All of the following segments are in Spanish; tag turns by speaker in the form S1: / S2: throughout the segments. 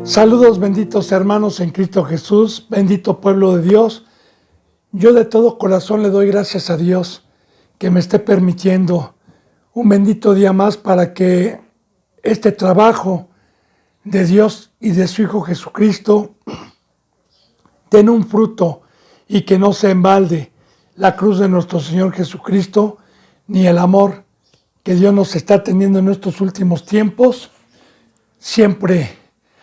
S1: Saludos benditos hermanos en Cristo Jesús, bendito pueblo de Dios. Yo de todo corazón le doy gracias a Dios que me esté permitiendo un bendito día más para que este trabajo de Dios y de su Hijo Jesucristo tenga un fruto y que no se embalde la cruz de nuestro Señor Jesucristo ni el amor que Dios nos está teniendo en estos últimos tiempos, siempre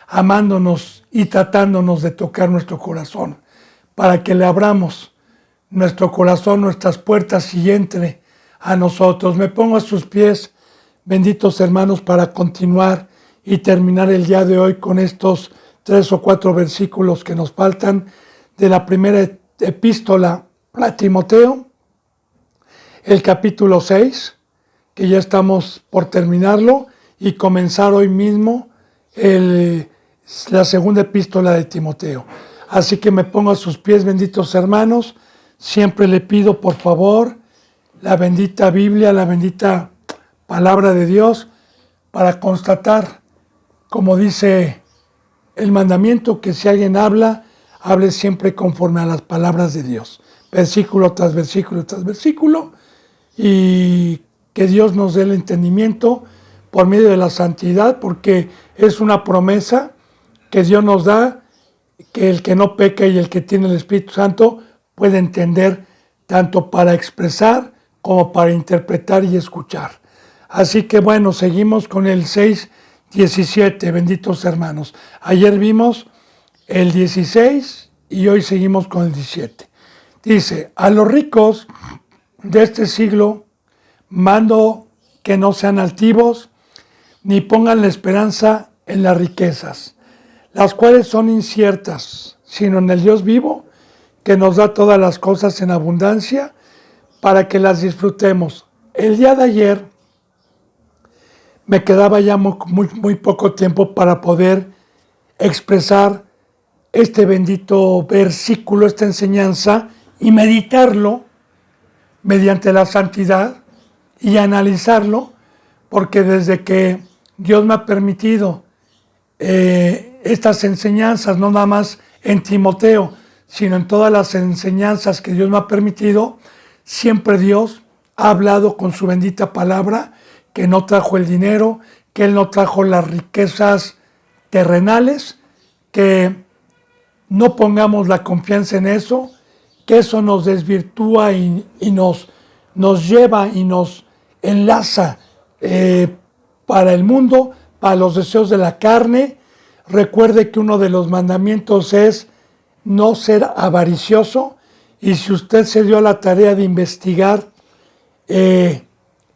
S1: amándonos y tratándonos de tocar nuestro corazón, para que le abramos nuestro corazón, nuestras puertas y entre a nosotros. Me pongo a sus pies, benditos hermanos, para continuar y terminar el día de hoy con estos 3 o 4 versículos que nos faltan de la primera epístola a Timoteo, el capítulo 6, que ya estamos por terminarlo, y comenzar hoy mismo la segunda epístola de Timoteo. Así que me pongo a sus pies, benditos hermanos. Siempre le pido, por favor, la bendita Biblia, la bendita palabra de Dios, para constatar, como dice el mandamiento, que si alguien habla, hable siempre conforme a las palabras de Dios, versículo tras versículo tras versículo, y que Dios nos dé el entendimiento por medio de la santidad, porque es una promesa que Dios nos da, que el que no peca y el que tiene el Espíritu Santo puede entender tanto para expresar como para interpretar y escuchar. Así que bueno, seguimos con el 6:17, benditos hermanos. Ayer vimos el 16 y hoy seguimos con el 17. Dice: a los ricos de este siglo mando que no sean altivos, ni pongan la esperanza en las riquezas, las cuales son inciertas, sino en el Dios vivo, que nos da todas las cosas en abundancia, para que las disfrutemos. El día de ayer me quedaba ya muy poco tiempo para poder expresar este bendito versículo, esta enseñanza, y meditarlo mediante la santidad y analizarlo, porque desde que Dios me ha permitido estas enseñanzas, no nada más en Timoteo, sino en todas las enseñanzas que Dios me ha permitido, siempre Dios ha hablado con su bendita palabra, que no trajo el dinero, que Él no trajo las riquezas terrenales, que no pongamos la confianza en eso, que eso nos desvirtúa y nos lleva y nos enlaza para el mundo, para los deseos de la carne. Recuerde que uno de los mandamientos es no ser avaricioso, y si usted se dio a la tarea de investigar en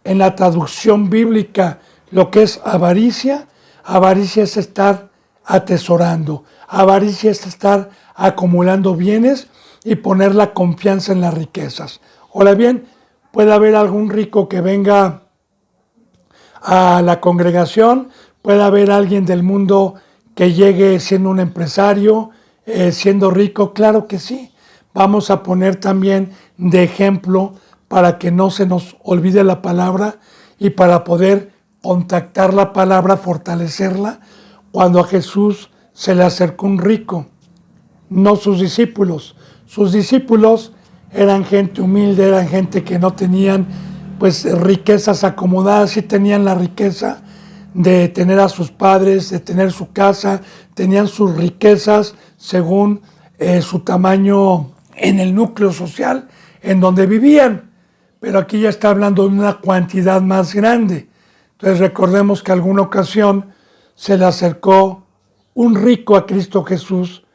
S1: la traducción bíblica lo que es avaricia, avaricia es estar atesorando, avaricia es estar acumulando bienes y poner la confianza en las riquezas. Ahora bien, puede haber algún rico que venga a la congregación, puede haber alguien del mundo que llegue siendo un empresario, siendo rico, claro que sí. Vamos a poner también de ejemplo para que no se nos olvide la palabra y para poder contactar la palabra, fortalecerla. Cuando a Jesús se le acercó un rico, no sus discípulos. Sus discípulos eran gente humilde, eran gente que no tenían pues riquezas acomodadas, sí tenían la riqueza de tener a sus padres, de tener su casa, tenían sus riquezas según su tamaño en el núcleo social en donde vivían, pero aquí ya está hablando de una cantidad más grande. Entonces recordemos que alguna ocasión se le acercó un rico a Cristo Jesús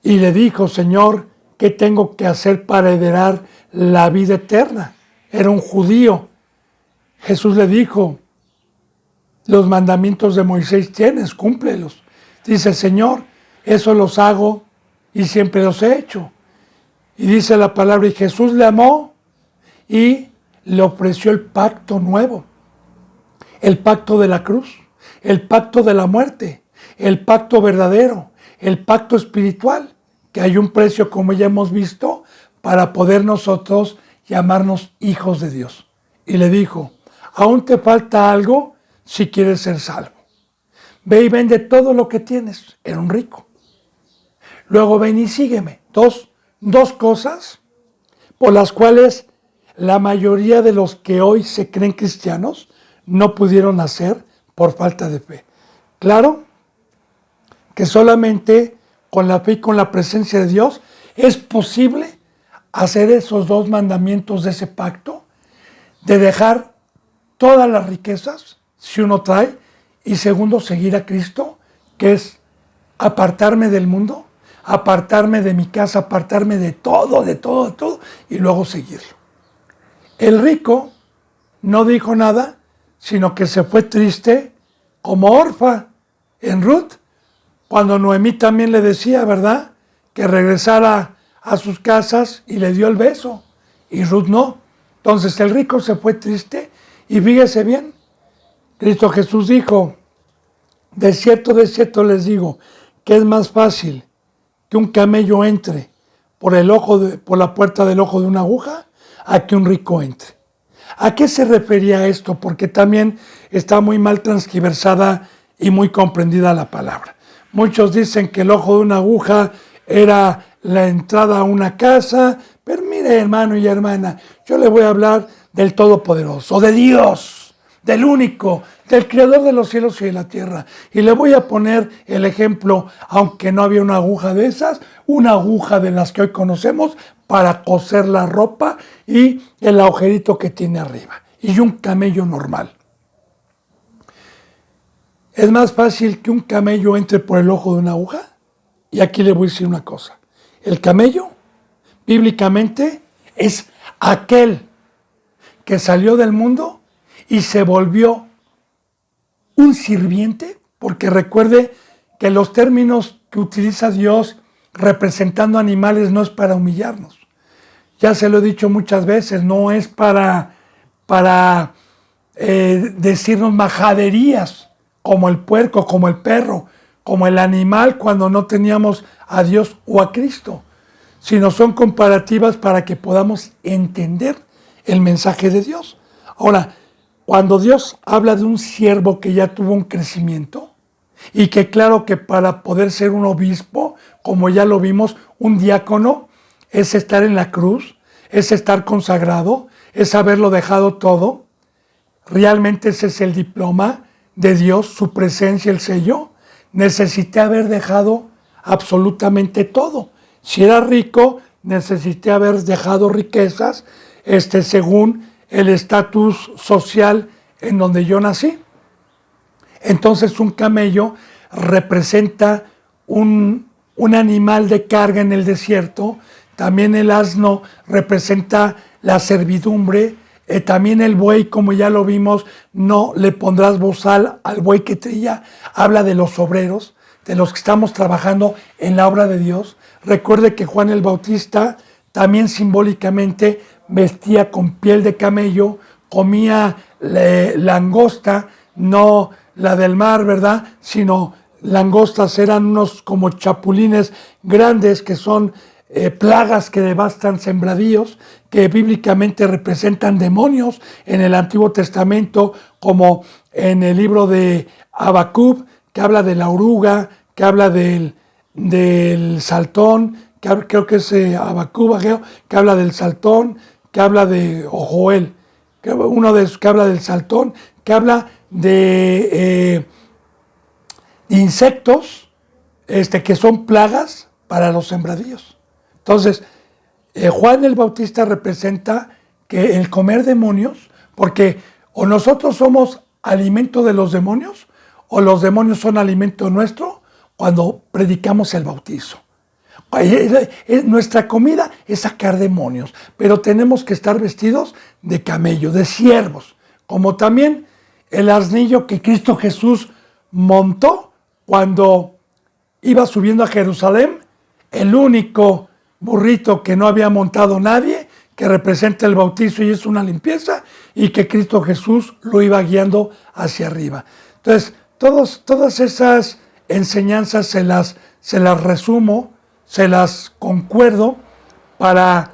S1: y le dijo: Señor, ¿qué tengo que hacer para heredar la vida eterna? Era un judío. Jesús le dijo: los mandamientos de Moisés tienes, cúmplelos. Dice: Señor, eso los hago y siempre los he hecho. Y dice la palabra: y Jesús le amó y le ofreció el pacto nuevo, el pacto de la cruz, el pacto de la muerte, el pacto verdadero, el pacto espiritual, que hay un precio, como ya hemos visto, para poder nosotros llamarnos hijos de Dios. Y le dijo: aún te falta algo si quieres ser salvo. ve y vende todo lo que tienes. Era un rico. Luego ven y sígueme. Dos cosas por las cuales la mayoría de los que hoy se creen cristianos no pudieron hacer por falta de fe. Claro que solamente con la fe y con la presencia de Dios es posible hacer esos dos mandamientos de ese pacto, de dejar todas las riquezas, si uno trae, y segundo, seguir a Cristo, que es apartarme del mundo, apartarme de mi casa, apartarme de todo, y luego seguirlo. El rico no dijo nada, sino que se fue triste como Orfa en Ruth, cuando Noemí también le decía, ¿verdad?, que regresara a sus casas y le dio el beso, y Ruth no. Entonces el rico se fue triste, y fíjese bien, Cristo Jesús dijo, de cierto les digo, que es más fácil que un camello entre por la puerta del ojo de una aguja, a que un rico entre. ¿A qué se refería esto? Porque también está muy mal transgiversada y muy comprendida la palabra. Muchos dicen que el ojo de una aguja era la entrada a una casa, pero mire, hermano y hermana, yo le voy a hablar del Todopoderoso, de Dios, del único, del Creador de los cielos y de la tierra. Y le voy a poner el ejemplo, aunque no había una aguja de esas, una aguja de las que hoy conocemos para coser la ropa y el agujerito que tiene arriba. Y un camello normal. ¿Es más fácil que un camello entre por el ojo de una aguja? Y aquí le voy a decir una cosa. El camello, bíblicamente, es aquel que salió del mundo y se volvió un sirviente, porque recuerde que los términos que utiliza Dios representando animales no es para humillarnos. Ya se lo he dicho muchas veces, no es para decirnos majaderías, como el puerco, como el perro, como el animal cuando no teníamos a Dios o a Cristo, sino son comparativas para que podamos entender el mensaje de Dios. Ahora, cuando Dios habla de un siervo que ya tuvo un crecimiento, y que claro que para poder ser un obispo, como ya lo vimos, un diácono, es estar en la cruz, es estar consagrado, es haberlo dejado todo. Realmente ese es el diploma de Dios, su presencia, el sello. Necesité haber dejado absolutamente todo. Si era rico, necesité haber dejado riquezas, según el estatus social en donde yo nací. Entonces un camello representa un animal de carga en el desierto. También el asno representa la servidumbre. También el buey, como ya lo vimos, no le pondrás bozal al buey que trilla. Habla de los obreros, de los que estamos trabajando en la obra de Dios. Recuerde que Juan el Bautista también simbólicamente vestía con piel de camello, comía langosta, no la del mar, ¿verdad?, sino langostas, eran unos como chapulines grandes que son plagas que devastan sembradíos, que bíblicamente representan demonios en el Antiguo Testamento, como en el libro de Habacuc, que habla de la oruga, que habla del saltón, creo que es Habacuc, que habla del saltón, que habla de Joel, uno de esos que habla del saltón, que habla de insectos que son plagas para los sembradíos. Entonces, Juan el Bautista representa que el comer demonios, porque o nosotros somos alimento de los demonios, o los demonios son alimento nuestro cuando predicamos el bautizo. Nuestra comida es sacar demonios, pero tenemos que estar vestidos de camello, de siervos, como también el asnillo que Cristo Jesús montó cuando iba subiendo a Jerusalén, el único burrito que no había montado nadie, que representa el bautizo y es una limpieza, y que Cristo Jesús lo iba guiando hacia arriba. Entonces, todas esas enseñanzas se las resumo, se las concuerdo para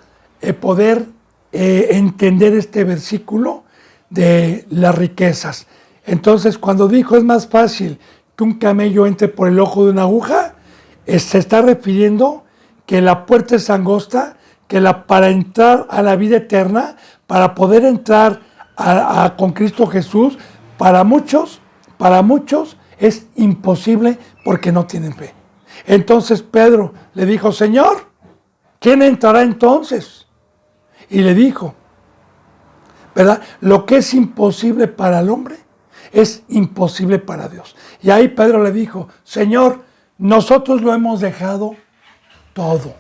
S1: poder entender este versículo de las riquezas. Entonces, cuando dijo es más fácil que un camello entre por el ojo de una aguja, se está refiriendo que la puerta es angosta, que para entrar a la vida eterna, para poder entrar con Cristo Jesús, para muchos es imposible porque no tienen fe. Entonces Pedro le dijo, Señor, ¿quién entrará entonces? Y le dijo, ¿verdad? Lo que es imposible para el hombre es imposible para Dios. Y ahí Pedro le dijo, Señor, nosotros lo hemos dejado todo.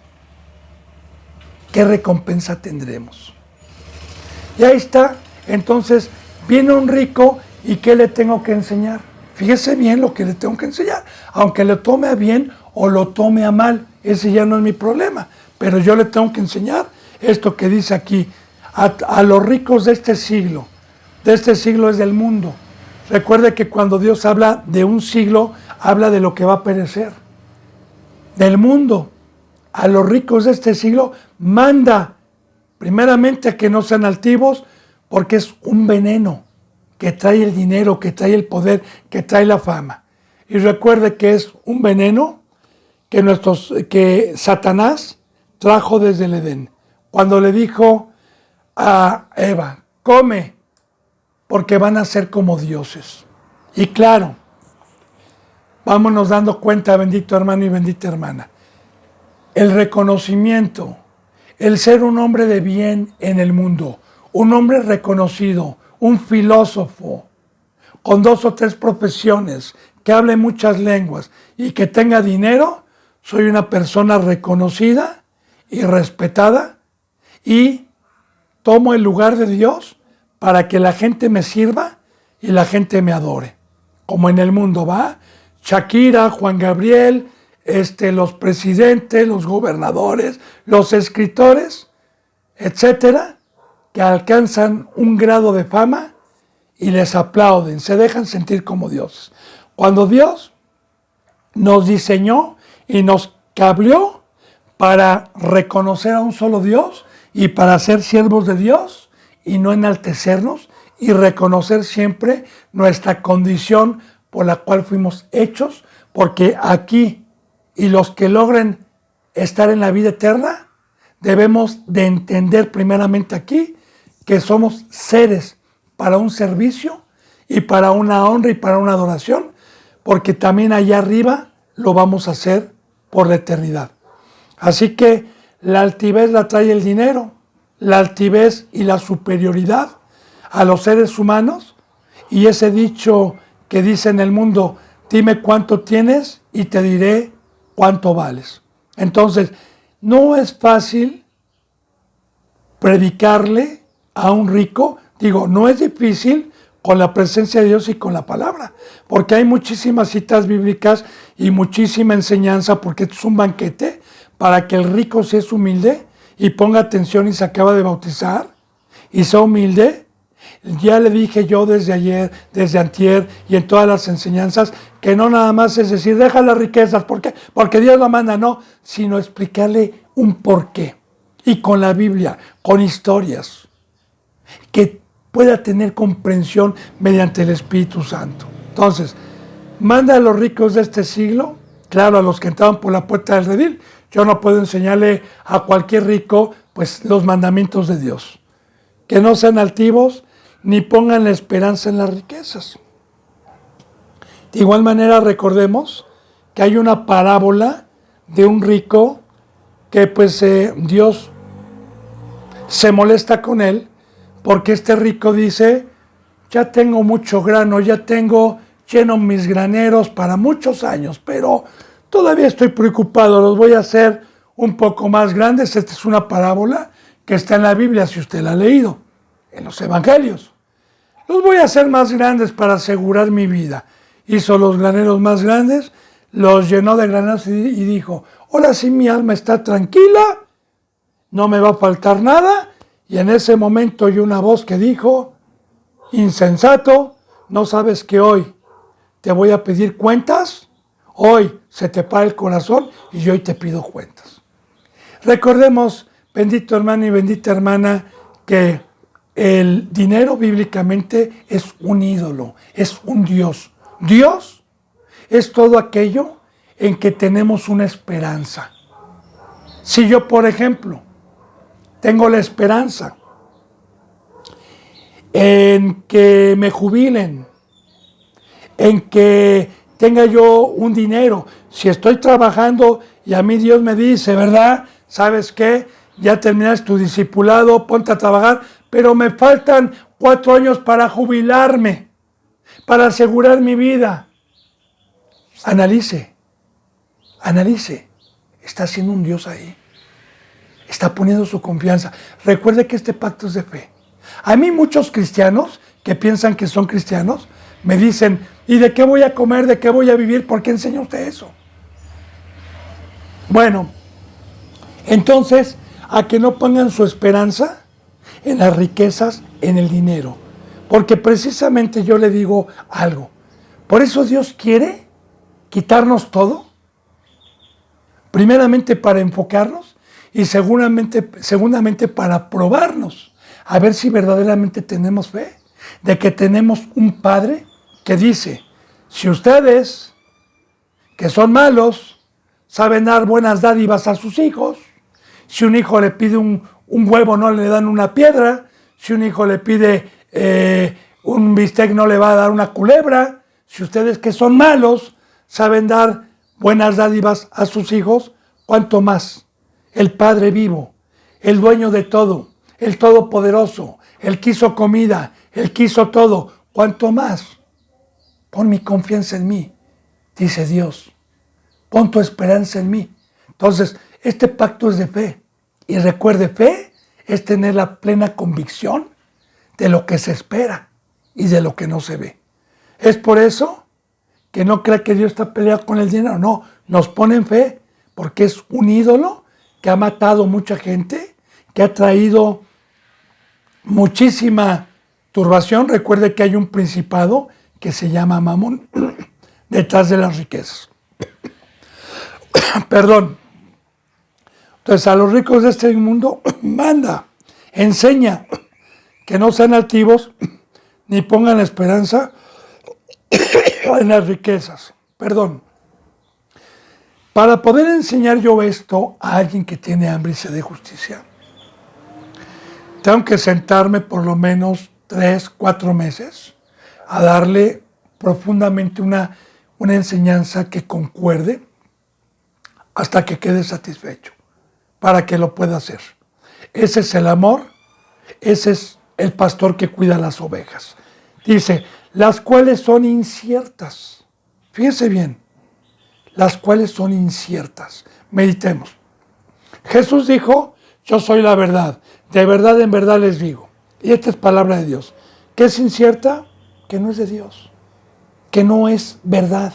S1: ¿Qué recompensa tendremos? Y ahí está. Entonces viene un rico y ¿qué le tengo que enseñar? Fíjese bien lo que le tengo que enseñar. Aunque lo tome a bien o lo tome a mal, ese ya no es mi problema. Pero yo le tengo que enseñar esto que dice aquí. A los ricos de este siglo es del mundo. Recuerde que cuando Dios habla de un siglo, habla de lo que va a perecer. Del mundo. A los ricos de este siglo manda primeramente a que no sean altivos, porque es un veneno que trae el dinero, que trae el poder, que trae la fama. Y recuerde que es un veneno que Satanás trajo desde el Edén. Cuando le dijo a Eva, come, porque van a ser como dioses. Y claro, vámonos dando cuenta, bendito hermano y bendita hermana, el reconocimiento, el ser un hombre de bien en el mundo, un hombre reconocido, un filósofo, con 2 o 3 profesiones, que hable muchas lenguas y que tenga dinero, soy una persona reconocida y respetada y tomo el lugar de Dios para que la gente me sirva y la gente me adore. Como en el mundo va, Shakira, Juan Gabriel, los presidentes, los gobernadores, los escritores, etcétera, que alcanzan un grado de fama y les aplauden, se dejan sentir como dioses. Cuando Dios nos diseñó y nos cableó para reconocer a un solo Dios y para ser siervos de Dios y no enaltecernos y reconocer siempre nuestra condición por la cual fuimos hechos, porque aquí y los que logren estar en la vida eterna, debemos de entender primeramente aquí que somos seres para un servicio y para una honra y para una adoración, porque también allá arriba lo vamos a hacer por la eternidad. Así que la altivez la trae el dinero, la altivez y la superioridad a los seres humanos, y ese dicho que dice en el mundo, dime cuánto tienes y te diré cuánto vales. Entonces, no es fácil predicarle a un rico, no es difícil con la presencia de Dios y con la palabra, porque hay muchísimas citas bíblicas y muchísima enseñanza, porque esto es un banquete para que el rico si es humilde y ponga atención y se acaba de bautizar y sea humilde. Ya le dije yo desde ayer, desde antier y en todas las enseñanzas, que no nada más es decir, deja las riquezas, ¿por qué? Porque Dios lo manda, no, sino explicarle un porqué. Y con la Biblia, con historias, que pueda tener comprensión mediante el Espíritu Santo. Entonces, manda a los ricos de este siglo, claro, a los que entraban por la puerta del redil. Yo no puedo enseñarle a cualquier rico, pues, los mandamientos de Dios. Que no sean altivos, ni pongan la esperanza en las riquezas. De igual manera, recordemos que hay una parábola de un rico que pues Dios se molesta con él porque este rico dice, ya tengo mucho grano, ya tengo lleno mis graneros para muchos años, pero todavía estoy preocupado, los voy a hacer un poco más grandes. Esta es una parábola que está en la Biblia, si usted la ha leído, en los evangelios. Los voy a hacer más grandes para asegurar mi vida. Hizo los graneros más grandes, los llenó de graneros y dijo, ahora sí mi alma está tranquila, no me va a faltar nada. Y en ese momento oyó una voz que dijo, insensato, ¿no sabes que hoy te voy a pedir cuentas? Hoy se te para el corazón y yo hoy te pido cuentas. Recordemos, bendito hermano y bendita hermana, que el dinero bíblicamente es un ídolo, es un Dios. Dios es todo aquello en que tenemos una esperanza. Si yo, por ejemplo, tengo la esperanza en que me jubilen, en que tenga yo un dinero, si estoy trabajando y a mí Dios me dice, ¿verdad? ¿Sabes qué? Ya terminaste tu discipulado, ponte a trabajar, pero me faltan 4 años para jubilarme, para asegurar mi vida. Analice, está haciendo un Dios ahí, está poniendo su confianza. Recuerde que este pacto es de fe. A mí muchos cristianos que piensan que son cristianos me dicen, ¿y de qué voy a comer? ¿De qué voy a vivir? ¿Por qué enseña usted eso? Bueno, entonces, a que no pongan su esperanza en las riquezas, en el dinero. Porque precisamente yo le digo algo. Por eso Dios quiere quitarnos primeramente para enfocarnos y segundamente para probarnos, a ver si verdaderamente tenemos fe, de que tenemos un Padre que dice, si ustedes, que son malos, saben dar buenas dádivas a sus hijos, si un hijo le pide un huevo no le dan una piedra, si un hijo le pide un bistec no le va a dar una culebra, si ustedes que son malos saben dar buenas dádivas a sus hijos, ¿cuánto más? El Padre vivo, el dueño de todo, el todopoderoso, el que hizo comida, el que hizo todo, ¿cuánto más? Pon mi confianza en mí, dice Dios. Pon tu esperanza en mí. Entonces, este pacto es de fe. Y recuerde, fe es tener la plena convicción de lo que se espera y de lo que no se ve. Es por eso que no crea que Dios está peleado con el dinero. No, nos pone en fe porque es un ídolo que ha matado mucha gente, que ha traído muchísima turbación. Recuerde que hay un principado que se llama Mamón detrás de las riquezas. Perdón. Entonces a los ricos de este mundo manda, enseña que no sean altivos ni pongan esperanza en las riquezas. Perdón. Para poder enseñar yo esto a alguien que tiene hambre y sed de justicia, tengo que sentarme por lo menos 3, 4 meses a darle profundamente una enseñanza que concuerde hasta que quede satisfecho, para que lo pueda hacer. Ese es el amor, ese es el pastor que cuida las ovejas. Dice, las cuales son inciertas. Fíjese bien, las cuales son inciertas. Meditemos. Jesús dijo, yo soy la verdad, de verdad en verdad les digo. Y esta es palabra de Dios. ¿Qué es incierta? Que no es de Dios, que no es verdad,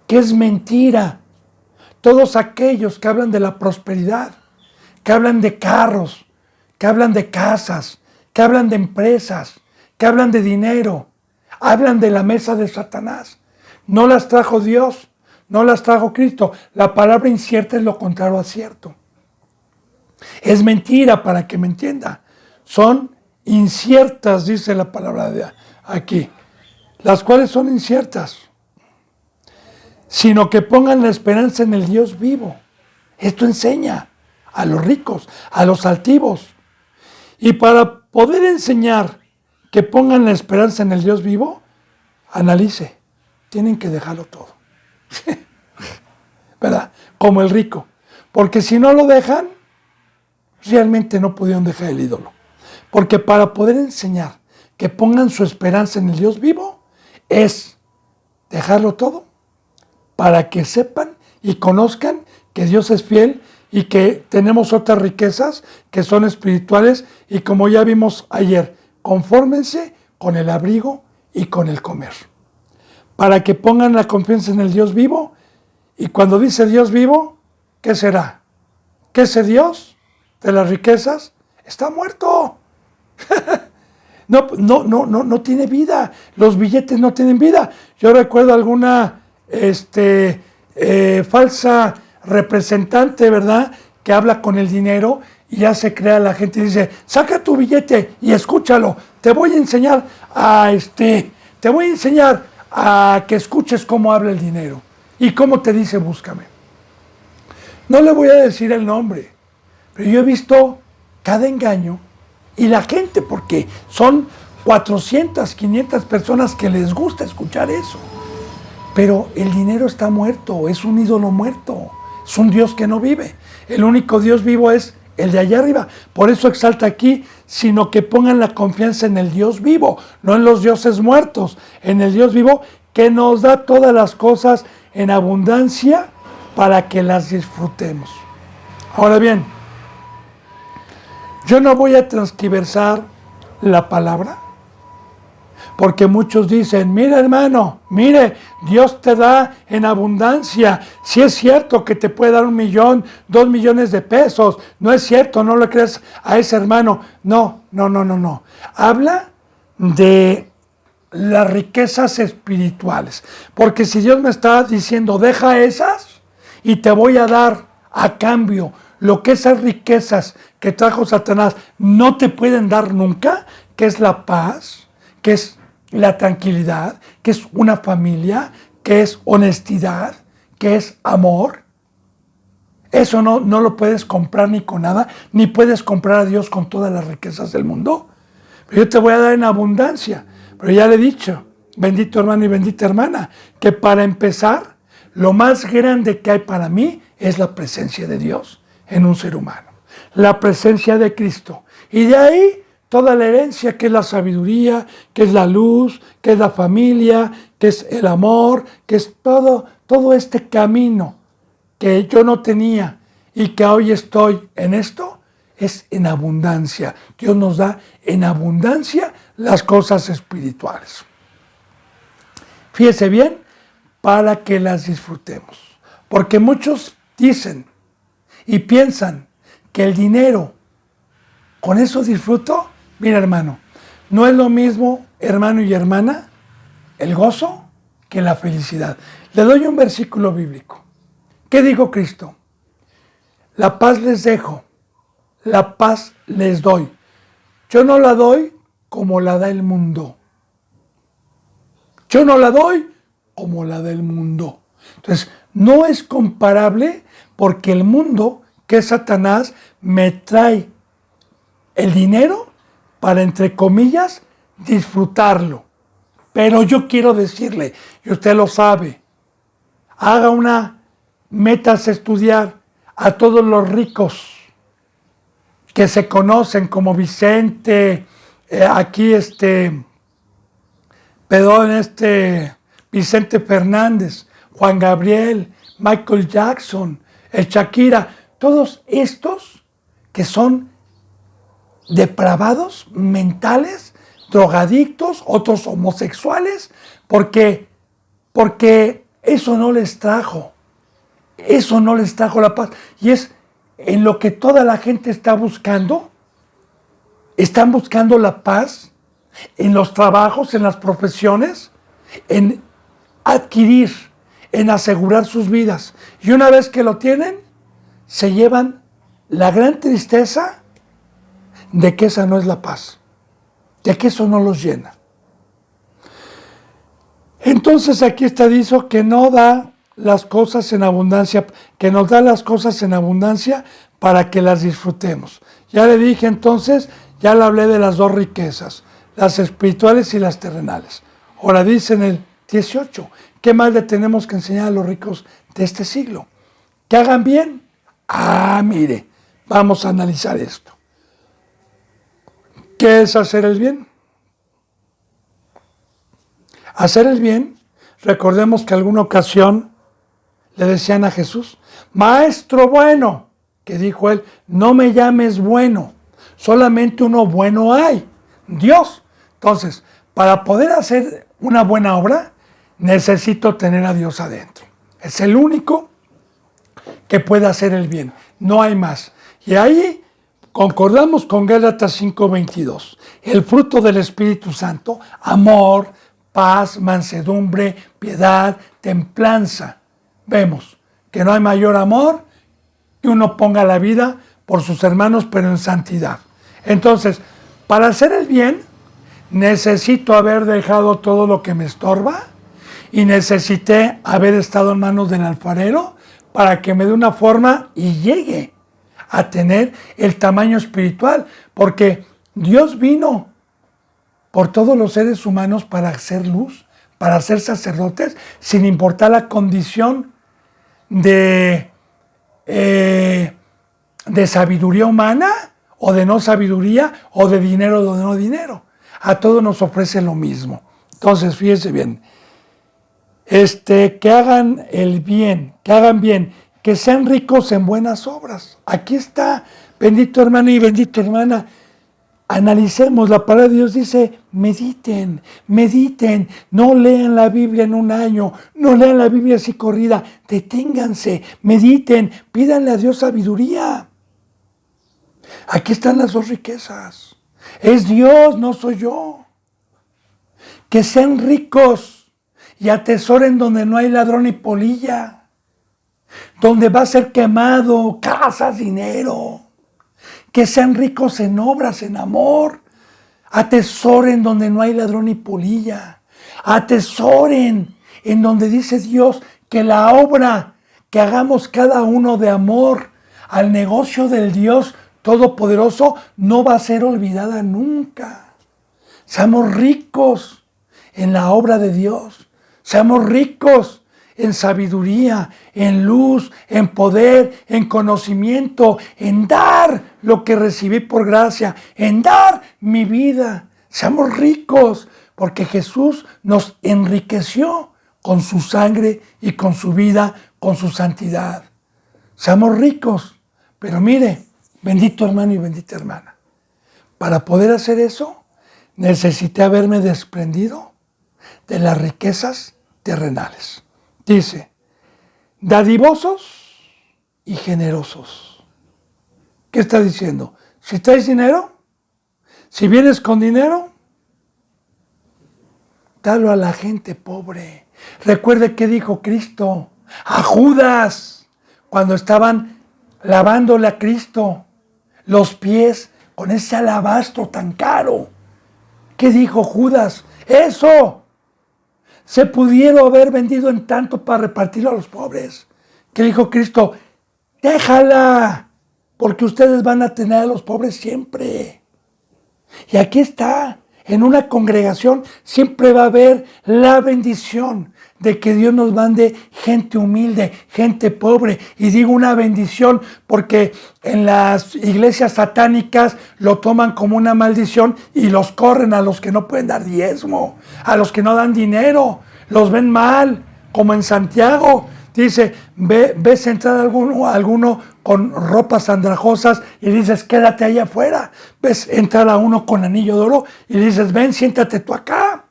S1: que es mentira. Todos aquellos que hablan de la prosperidad, que hablan de carros, que hablan de casas, que hablan de empresas, que hablan de dinero, hablan de la mesa de Satanás. No las trajo Dios, no las trajo Cristo. La palabra incierta es lo contrario a cierto. Es mentira, para que me entienda. Son inciertas, dice la palabra de aquí. Las cuales son inciertas, sino que pongan la esperanza en el Dios vivo. Esto enseña a los ricos, a los altivos. Y para poder enseñar que pongan la esperanza en el Dios vivo, analice, tienen que dejarlo todo. ¿Verdad? Como el rico. Porque si no lo dejan, realmente no pudieron dejar el ídolo. Porque para poder enseñar que pongan su esperanza en el Dios vivo, es dejarlo todo para que sepan y conozcan que Dios es fiel y que tenemos otras riquezas que son espirituales y como ya vimos ayer, confórmense con el abrigo y con el comer. Para que pongan la confianza en el Dios vivo y cuando dice Dios vivo, ¿qué será? Que ese Dios de las riquezas está muerto. No tiene vida. Los billetes no tienen vida. Yo recuerdo alguna falsa representante, ¿verdad? Que habla con el dinero y ya se crea la gente y dice, saca tu billete y escúchalo. Te voy a enseñar a que escuches cómo habla el dinero y cómo te dice búscame. No le voy a decir el nombre, pero yo he visto cada engaño y la gente, porque son 400, 500 personas que les gusta escuchar eso. Pero el dinero está muerto, es un ídolo muerto, es un Dios que no vive. El único Dios vivo es el de allá arriba. Por eso exalta aquí, sino que pongan la confianza en el Dios vivo, no en los dioses muertos, en el Dios vivo que nos da todas las cosas en abundancia para que las disfrutemos. Ahora bien, yo no voy a transquiversar la palabra, porque muchos dicen, mire hermano, mire, Dios te da en abundancia. Si es cierto que te puede dar 1 millón, 2 millones de pesos, no es cierto, no le creas a ese hermano. No. Habla de las riquezas espirituales, porque si Dios me está diciendo, deja esas y te voy a dar a cambio lo que esas riquezas que trajo Satanás no te pueden dar nunca, que es la paz, que es la tranquilidad, que es una familia, que es honestidad, que es amor. Eso no lo puedes comprar ni con nada, ni puedes comprar a Dios con todas las riquezas del mundo. Pero yo te voy a dar en abundancia. Pero ya le he dicho, bendito hermano y bendita hermana, que para empezar, lo más grande que hay para mí es la presencia de Dios en un ser humano. La presencia de Cristo. Y de ahí toda la herencia, que es la sabiduría, que es la luz, que es la familia, que es el amor, que es todo este camino que yo no tenía y que hoy estoy en esto, es en abundancia. Dios nos da en abundancia las cosas espirituales. Fíjese bien, para que las disfrutemos. Porque muchos dicen y piensan que el dinero, con eso disfruto. Mira, hermano, no es lo mismo, hermano y hermana, el gozo que la felicidad. Le doy un versículo bíblico. ¿Qué dijo Cristo? La paz les dejo, la paz les doy. Yo no la doy como la da el mundo. Yo no la doy como la da el mundo. Entonces, no es comparable, porque el mundo, que es Satanás, me trae el dinero para, entre comillas, disfrutarlo. Pero yo quiero decirle, y usted lo sabe, métase a estudiar a todos los ricos que se conocen como Vicente, Vicente Fernández, Juan Gabriel, Michael Jackson, Shakira, todos estos que son depravados mentales, drogadictos, otros homosexuales, porque eso no les trajo la paz. Y es en lo que toda la gente está buscando. Están buscando la paz en los trabajos, en las profesiones, en adquirir, en asegurar sus vidas. Y una vez que lo tienen, se llevan la gran tristeza de que esa no es la paz, de que eso no los llena. Entonces aquí está dicho que no da las cosas en abundancia, que nos da las cosas en abundancia para que las disfrutemos. Ya le dije entonces, ya le hablé de las dos riquezas, las espirituales y las terrenales. Ahora dice en el 18, ¿qué más le tenemos que enseñar a los ricos de este siglo? Que hagan bien. Mire, vamos a analizar esto. ¿Qué es hacer el bien? Hacer el bien, recordemos que alguna ocasión le decían a Jesús, Maestro bueno, que dijo él, no me llames bueno, solamente uno bueno hay, Dios. Entonces, para poder hacer una buena obra, necesito tener a Dios adentro. Es el único que puede hacer el bien, no hay más. Y ahí concordamos con Gálatas 5:22, el fruto del Espíritu Santo, amor, paz, mansedumbre, piedad, templanza. Vemos que no hay mayor amor que uno ponga la vida por sus hermanos, pero en santidad. Entonces, para hacer el bien, necesito haber dejado todo lo que me estorba y necesité haber estado en manos del alfarero para que me dé una forma y llegue a tener el tamaño espiritual, porque Dios vino por todos los seres humanos para hacer luz, para ser sacerdotes, sin importar la condición de sabiduría humana o de no sabiduría, o de dinero o de no dinero. A todos nos ofrece lo mismo. Entonces, fíjense bien, que hagan el bien, que hagan bien, que sean ricos en buenas obras. Aquí está, bendito hermano y bendita hermana. Analicemos, la palabra de Dios dice, mediten, mediten, no lean la Biblia en un año, no lean la Biblia así corrida, deténganse, mediten, pídanle a Dios sabiduría. Aquí están las dos riquezas. Es Dios, no soy yo. Que sean ricos y atesoren donde no hay ladrón ni polilla, donde va a ser quemado casas, dinero. Que sean ricos en obras, en amor. Atesoren donde no hay ladrón ni polilla. Atesoren en donde dice Dios que la obra que hagamos cada uno de amor al negocio del Dios Todopoderoso no va a ser olvidada nunca. Seamos ricos en la obra de Dios. Seamos ricos en sabiduría, en luz, en poder, en conocimiento, en dar lo que recibí por gracia, en dar mi vida. Seamos ricos, porque Jesús nos enriqueció con su sangre y con su vida, con su santidad. Seamos ricos, pero mire, bendito hermano y bendita hermana, para poder hacer eso, necesité haberme desprendido de las riquezas terrenales. Dice, dadivosos y generosos. ¿Qué está diciendo? Si traes dinero, si vienes con dinero, dalo a la gente pobre. Recuerde que dijo Cristo a Judas cuando estaban lavándole a Cristo los pies con ese alabastro tan caro. ¿Qué dijo Judas? Eso se pudieron haber vendido en tanto para repartirlo a los pobres. ¿Qué dijo Cristo? Déjala, porque ustedes van a tener a los pobres siempre. Y aquí está, en una congregación siempre va a haber la bendición de que Dios nos mande gente humilde, gente pobre. Y digo una bendición porque en las iglesias satánicas lo toman como una maldición y los corren a los que no pueden dar diezmo, a los que no dan dinero, los ven mal, como en Santiago. Dice, ves entrar alguno con ropas andrajosas y dices, quédate ahí afuera. Ves entrar a uno con anillo de oro y dices, ven, siéntate tú acá.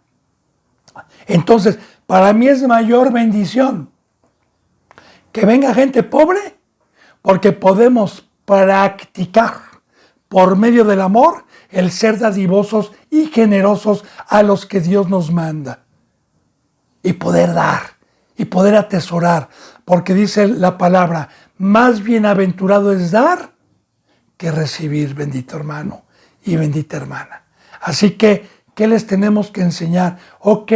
S1: Entonces, para mí es mayor bendición que venga gente pobre, porque podemos practicar por medio del amor el ser dadivosos y generosos a los que Dios nos manda. Y poder dar, y poder atesorar, porque dice la palabra, más bienaventurado es dar que recibir, bendito hermano y bendita hermana. Así que, ¿qué les tenemos que enseñar? Ok,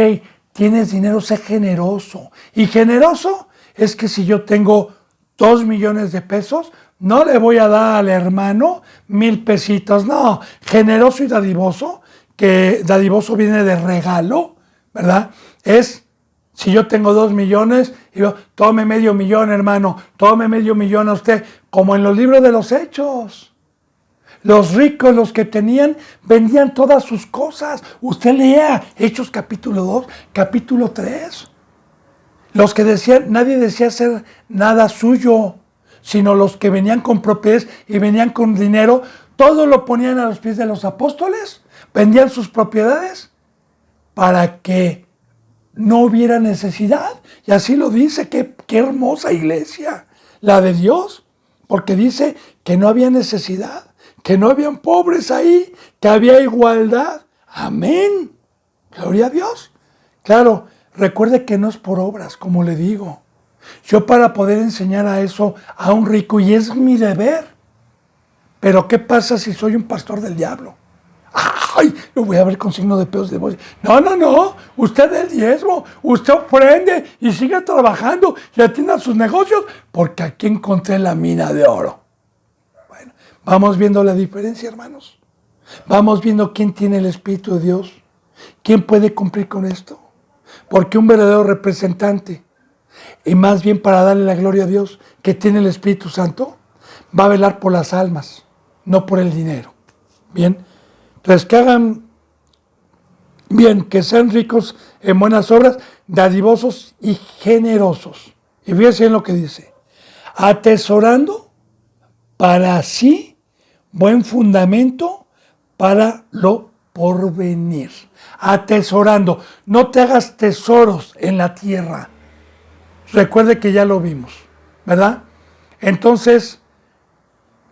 S1: tienes dinero, sé generoso. Y generoso es que si yo tengo 2 millones de pesos, no le voy a dar al hermano 1,000 pesitos. No, generoso y dadivoso, que dadivoso viene de regalo, ¿verdad? Es, si yo tengo 2 millones, digo, tome medio millón, hermano, tome medio millón a usted, como en los libros de los Hechos. Los ricos, los que tenían, vendían todas sus cosas. Usted lea Hechos capítulo 2, capítulo 3. Los que decían, nadie decía hacer nada suyo, sino los que venían con propiedades y venían con dinero, todo lo ponían a los pies de los apóstoles, vendían sus propiedades para que no hubiera necesidad. Y así lo dice, qué hermosa iglesia, la de Dios, porque dice que no había necesidad, que no habían pobres ahí, que había igualdad. Amén. Gloria a Dios. Claro, recuerde que no es por obras, como le digo. Yo para poder enseñar a eso a un rico, y es mi deber. Pero ¿qué pasa si soy un pastor del diablo? ¡Ay! Lo voy a ver con signo de pedos de voz. No. Usted es el diezmo. Usted ofrende y sigue trabajando y atienda sus negocios porque aquí encontré la mina de oro. Bueno, vamos viendo la diferencia, hermanos. Vamos viendo quién tiene el Espíritu de Dios. ¿Quién puede cumplir con esto? Porque un verdadero representante, y más bien para darle la gloria a Dios, que tiene el Espíritu Santo, va a velar por las almas, no por el dinero. Bien, entonces que hagan bien, que sean ricos en buenas obras, dadivosos y generosos. Y fíjense en lo que dice, atesorando para sí buen fundamento para lo porvenir. Atesorando, no te hagas tesoros en la tierra. Recuerde que ya lo vimos, ¿verdad? Entonces,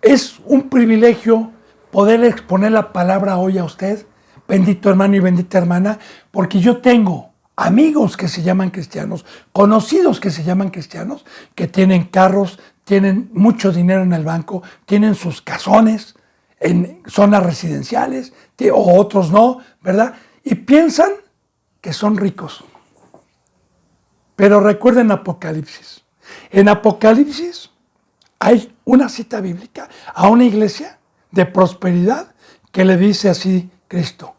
S1: es un privilegio poder exponer la palabra hoy a usted, bendito hermano y bendita hermana, porque yo tengo amigos que se llaman cristianos, conocidos que se llaman cristianos, que tienen carros, tienen mucho dinero en el banco, tienen sus casones en zonas residenciales, o otros no, ¿verdad? Y piensan que son ricos. Pero recuerden Apocalipsis. En Apocalipsis hay una cita bíblica a una iglesia de prosperidad que le dice así Cristo.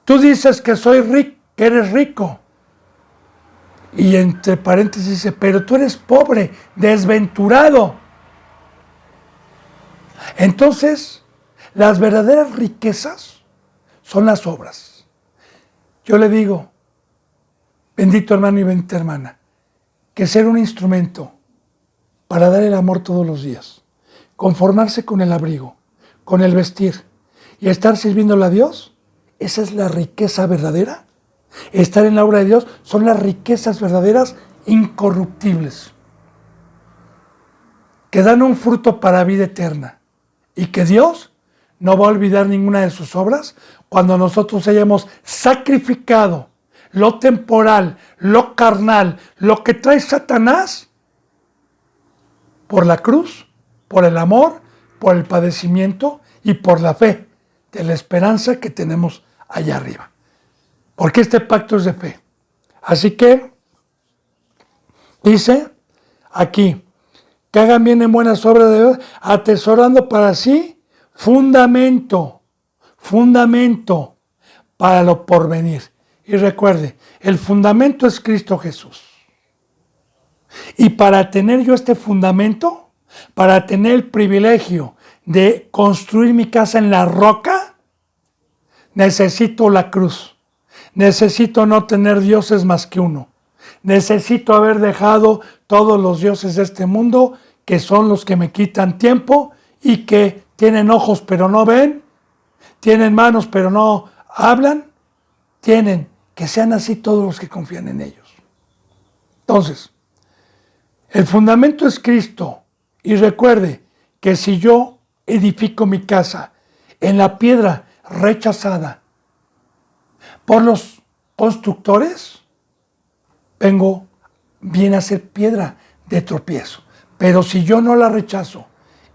S1: Tú dices que soy rico, que eres rico. Y entre paréntesis dice, pero tú eres pobre, desventurado. Entonces, las verdaderas riquezas son las obras. Yo le digo, bendito hermano y bendita hermana, que ser un instrumento para dar el amor todos los días, conformarse con el abrigo, con el vestir y estar sirviéndole a Dios, esa es la riqueza verdadera. Estar en la obra de Dios son las riquezas verdaderas incorruptibles, que dan un fruto para vida eterna y que Dios no va a olvidar ninguna de sus obras cuando nosotros hayamos sacrificado lo temporal, lo carnal, lo que trae Satanás por la cruz, por el amor, por el padecimiento y por la fe de la esperanza que tenemos allá arriba. Porque este pacto es de fe. Así que, dice aquí, que hagan bien en buenas obras de Dios, atesorando para sí fundamento para lo porvenir. Y recuerde, el fundamento es Cristo Jesús. Y para tener yo este fundamento, para tener el privilegio de construir mi casa en la roca, necesito la cruz. Necesito no tener dioses más que uno. Necesito haber dejado todos los dioses de este mundo, que son los que me quitan tiempo y que tienen ojos pero no ven, tienen manos pero no hablan, que sean así todos los que confían en ellos. Entonces, el fundamento es Cristo. Y recuerde que si yo edifico mi casa en la piedra rechazada por los constructores, viene a ser piedra de tropiezo. Pero si yo no la rechazo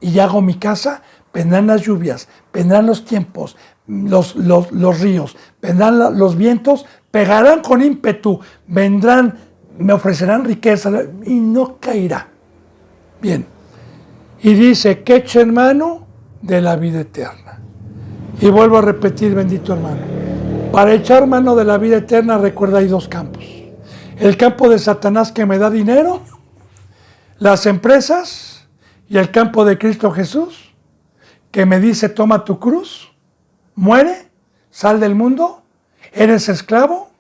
S1: y hago mi casa, vendrán las lluvias, vendrán los tiempos, los ríos, vendrán los vientos, pegarán con ímpetu, vendrán, me ofrecerán riqueza y no caerá. Bien, y dice que echen mano de la vida eterna. Y vuelvo a repetir, bendito hermano, para echar mano de la vida eterna, recuerda, hay dos campos. El campo de Satanás que me da dinero, las empresas, y el campo de Cristo Jesús, que me dice, toma tu cruz, muere, sal del mundo, eres esclavo,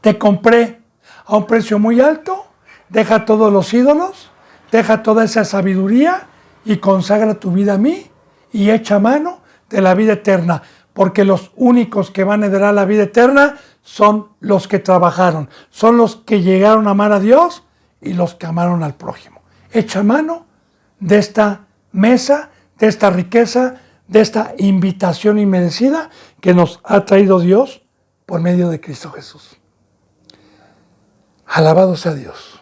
S1: te compré a un precio muy alto, deja todos los ídolos, deja toda esa sabiduría y consagra tu vida a mí y echa mano de la vida eterna, porque los únicos que van a heredar la vida eterna son los que trabajaron, son los que llegaron a amar a Dios y los que amaron al prójimo. Echa mano de esta mesa, de esta riqueza, de esta invitación inmerecida que nos ha traído Dios por medio de Cristo Jesús. Alabado sea Dios,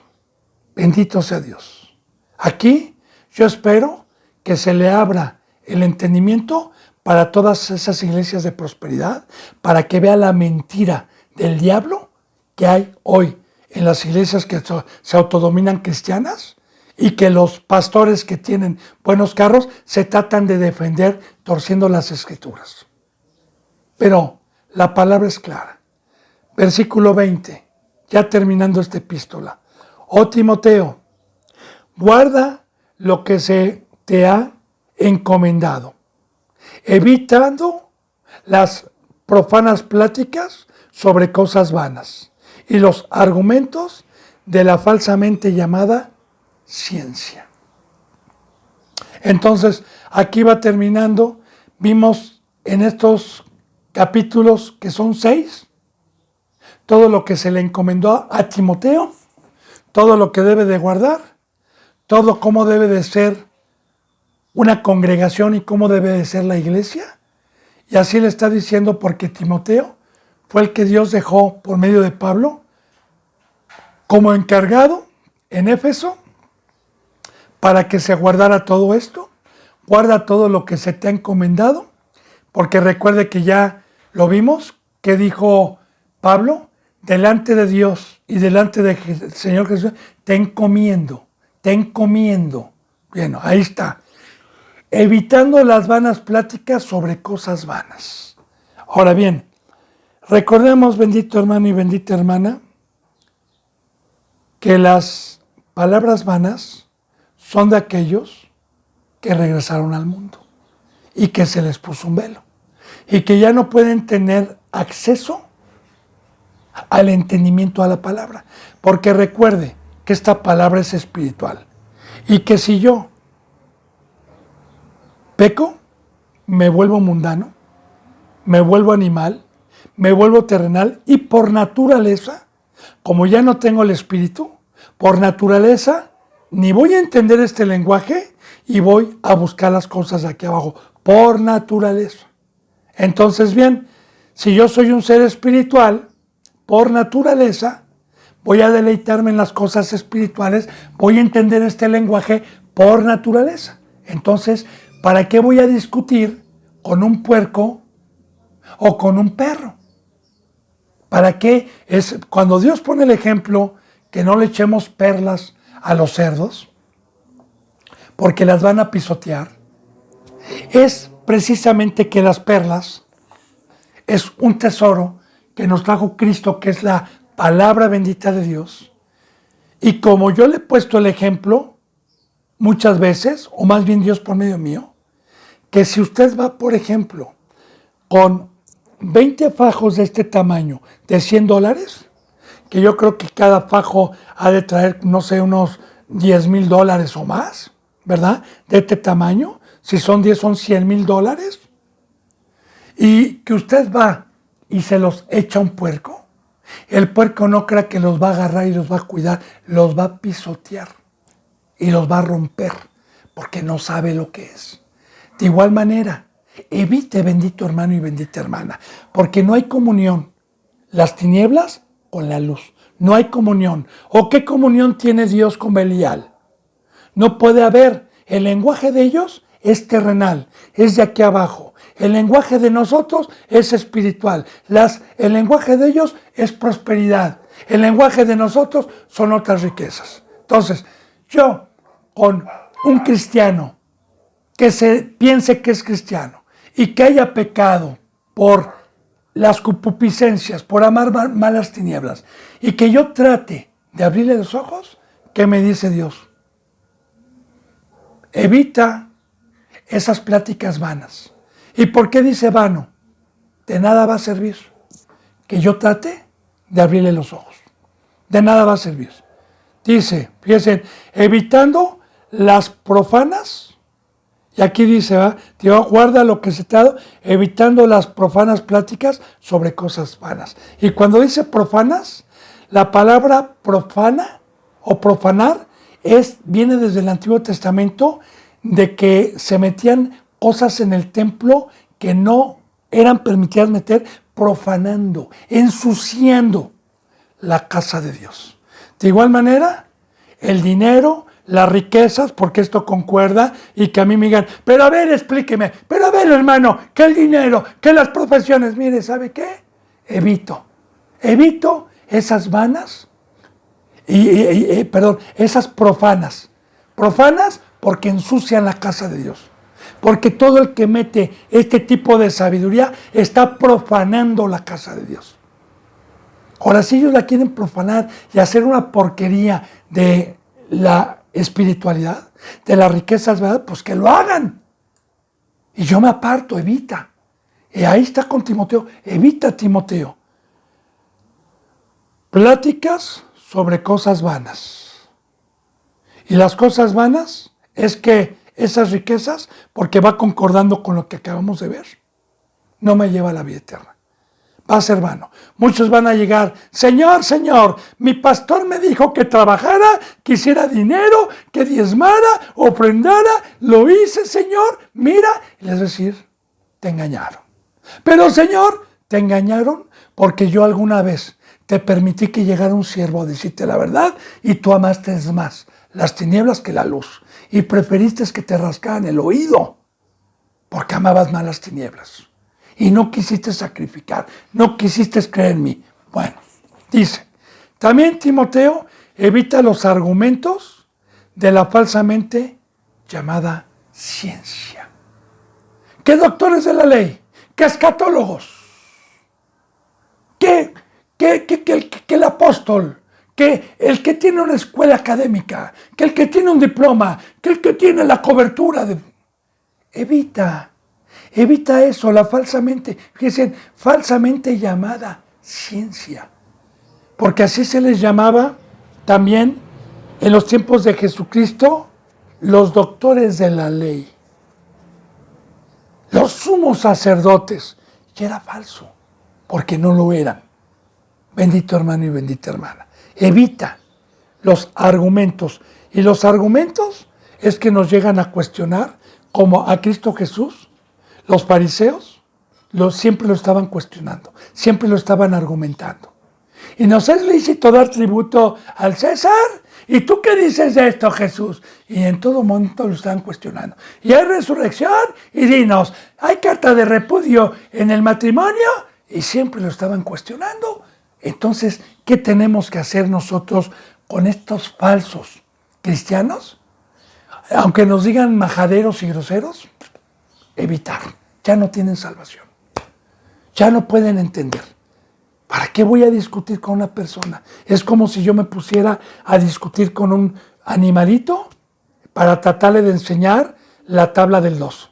S1: bendito sea Dios. Aquí yo espero que se le abra el entendimiento para todas esas iglesias de prosperidad, para que vea la mentira del diablo que hay hoy en las iglesias que se autodominan cristianas y que los pastores que tienen buenos carros se tratan de defender torciendo las escrituras. Pero la palabra es clara. Versículo 20, ya terminando esta epístola. Oh Timoteo, guarda lo que se te ha encomendado, evitando las profanas pláticas sobre cosas vanas y los argumentos de la falsamente llamada ciencia. Entonces, aquí va terminando. Vimos en estos capítulos, que son 6, todo lo que se le encomendó a Timoteo, todo lo que debe de guardar, todo cómo debe de ser una congregación y cómo debe de ser la iglesia. Y así le está diciendo porque Timoteo fue el que Dios dejó por medio de Pablo como encargado en Éfeso para que se guardara todo esto. Guarda todo lo que se te ha encomendado, porque recuerde que ya lo vimos, que dijo Pablo, delante de Dios y delante del Señor Jesús, te encomiendo. Bueno, ahí está. Evitando las vanas pláticas sobre cosas vanas. Ahora bien, recordemos, bendito hermano y bendita hermana, que las palabras vanas son de aquellos que regresaron al mundo y que se les puso un velo y que ya no pueden tener acceso al entendimiento a la palabra, porque recuerde que esta palabra es espiritual y que si yo peco, me vuelvo mundano, me vuelvo animal, me vuelvo terrenal y por naturaleza, como ya no tengo el espíritu, por naturaleza ni voy a entender este lenguaje y voy a buscar las cosas de aquí abajo, por naturaleza. Entonces bien, si yo soy un ser espiritual, por naturaleza, voy a deleitarme en las cosas espirituales, voy a entender este lenguaje por naturaleza. Entonces, ¿para qué voy a discutir con un puerco o con un perro? ¿Para qué? Es cuando Dios pone el ejemplo que no le echemos perlas a los cerdos, porque las van a pisotear, es precisamente que las perlas es un tesoro que nos trajo Cristo, que es la palabra bendita de Dios. Y como yo le he puesto el ejemplo muchas veces, o más bien Dios por medio mío, que si usted va, por ejemplo, con 20 fajos de este tamaño de $100, que yo creo que cada fajo ha de traer, no sé, unos $10,000 o más, ¿verdad? De este tamaño, si son 10 son $100,000, y que usted va y se los echa a un puerco, el puerco no crea que los va a agarrar y los va a cuidar, los va a pisotear y los va a romper, porque no sabe lo que es. De igual manera, evite, bendito hermano y bendita hermana, porque no hay comunión, las tinieblas con la luz, no hay comunión. ¿O qué comunión tiene Dios con Belial? No puede haber. El lenguaje de ellos es terrenal, es de aquí abajo. El lenguaje de nosotros es espiritual. El lenguaje de ellos es prosperidad. El lenguaje de nosotros son otras riquezas. Entonces, yo con un cristiano que se piense que es cristiano y que haya pecado por las concupiscencias, por amar malas tinieblas, y que yo trate de abrirle los ojos, ¿qué me dice Dios? Evita esas pláticas vanas. ¿Y por qué dice vano? De nada va a servir que yo trate de abrirle los ojos. De nada va a servir. Dice, fíjense, evitando las profanas. Y aquí dice, Dios guarda lo que se te ha dado, evitando las profanas pláticas sobre cosas vanas. Y cuando dice profanas, la palabra profana o profanar viene desde el Antiguo Testamento, de que se metían cosas en el templo que no eran permitidas meter, profanando, ensuciando la casa de Dios. De igual manera, el dinero, las riquezas, porque esto concuerda, y que a mí me digan, pero a ver, explíqueme, pero a ver, hermano, que el dinero, que las profesiones, mire, ¿sabe qué? Evito esas vanas, esas profanas. Profanas porque ensucian la casa de Dios. Porque todo el que mete este tipo de sabiduría está profanando la casa de Dios. Ahora, si ellos la quieren profanar y hacer una porquería de la espiritualidad, de las riquezas, ¿verdad? Pues que lo hagan. Y yo me aparto, evita. Y ahí está con Timoteo, evita, Timoteo. Pláticas sobre cosas vanas. Y las cosas vanas es que esas riquezas, porque va concordando con lo que acabamos de ver, no me lleva a la vida eterna. Va a ser vano. Muchos van a llegar, Señor, Señor, mi pastor me dijo que trabajara, que hiciera dinero, que diezmara, ofrendara, lo hice, Señor, mira, y les voy a decir, te engañaron. Pero, Señor, te engañaron porque yo alguna vez te permití que llegara un siervo a decirte la verdad y tú amaste más las tinieblas que la luz y preferiste que te rascaran el oído porque amabas más las tinieblas y no quisiste sacrificar, no quisiste creer en mí. Bueno, dice, también Timoteo evita los argumentos de la falsamente llamada ciencia. ¿Qué doctores de la ley? ¿Qué escatólogos? ¿Qué el apóstol? Que el que tiene una escuela académica, que el que tiene un diploma, que el que tiene la cobertura de... Evita eso, la falsamente, fíjense, falsamente llamada ciencia. Porque así se les llamaba también en los tiempos de Jesucristo los doctores de la ley, los sumos sacerdotes. Y era falso, porque no lo eran. Bendito hermano y bendita hermana. Evita los argumentos. Y los argumentos es que nos llegan a cuestionar, como a Cristo Jesús, los fariseos siempre lo estaban cuestionando, siempre lo estaban argumentando. ¿Y nos es lícito dar tributo al César? ¿Y tú qué dices de esto, Jesús? Y en todo momento lo estaban cuestionando. ¿Y hay resurrección? Y dinos, ¿hay carta de repudio en el matrimonio? Y siempre lo estaban cuestionando. Entonces, ¿qué tenemos que hacer nosotros con estos falsos cristianos? Aunque nos digan majaderos y groseros, evitar. Ya no tienen salvación. Ya no pueden entender. ¿Para qué voy a discutir con una persona? Es como si yo me pusiera a discutir con un animalito para tratarle de enseñar la tabla del 2.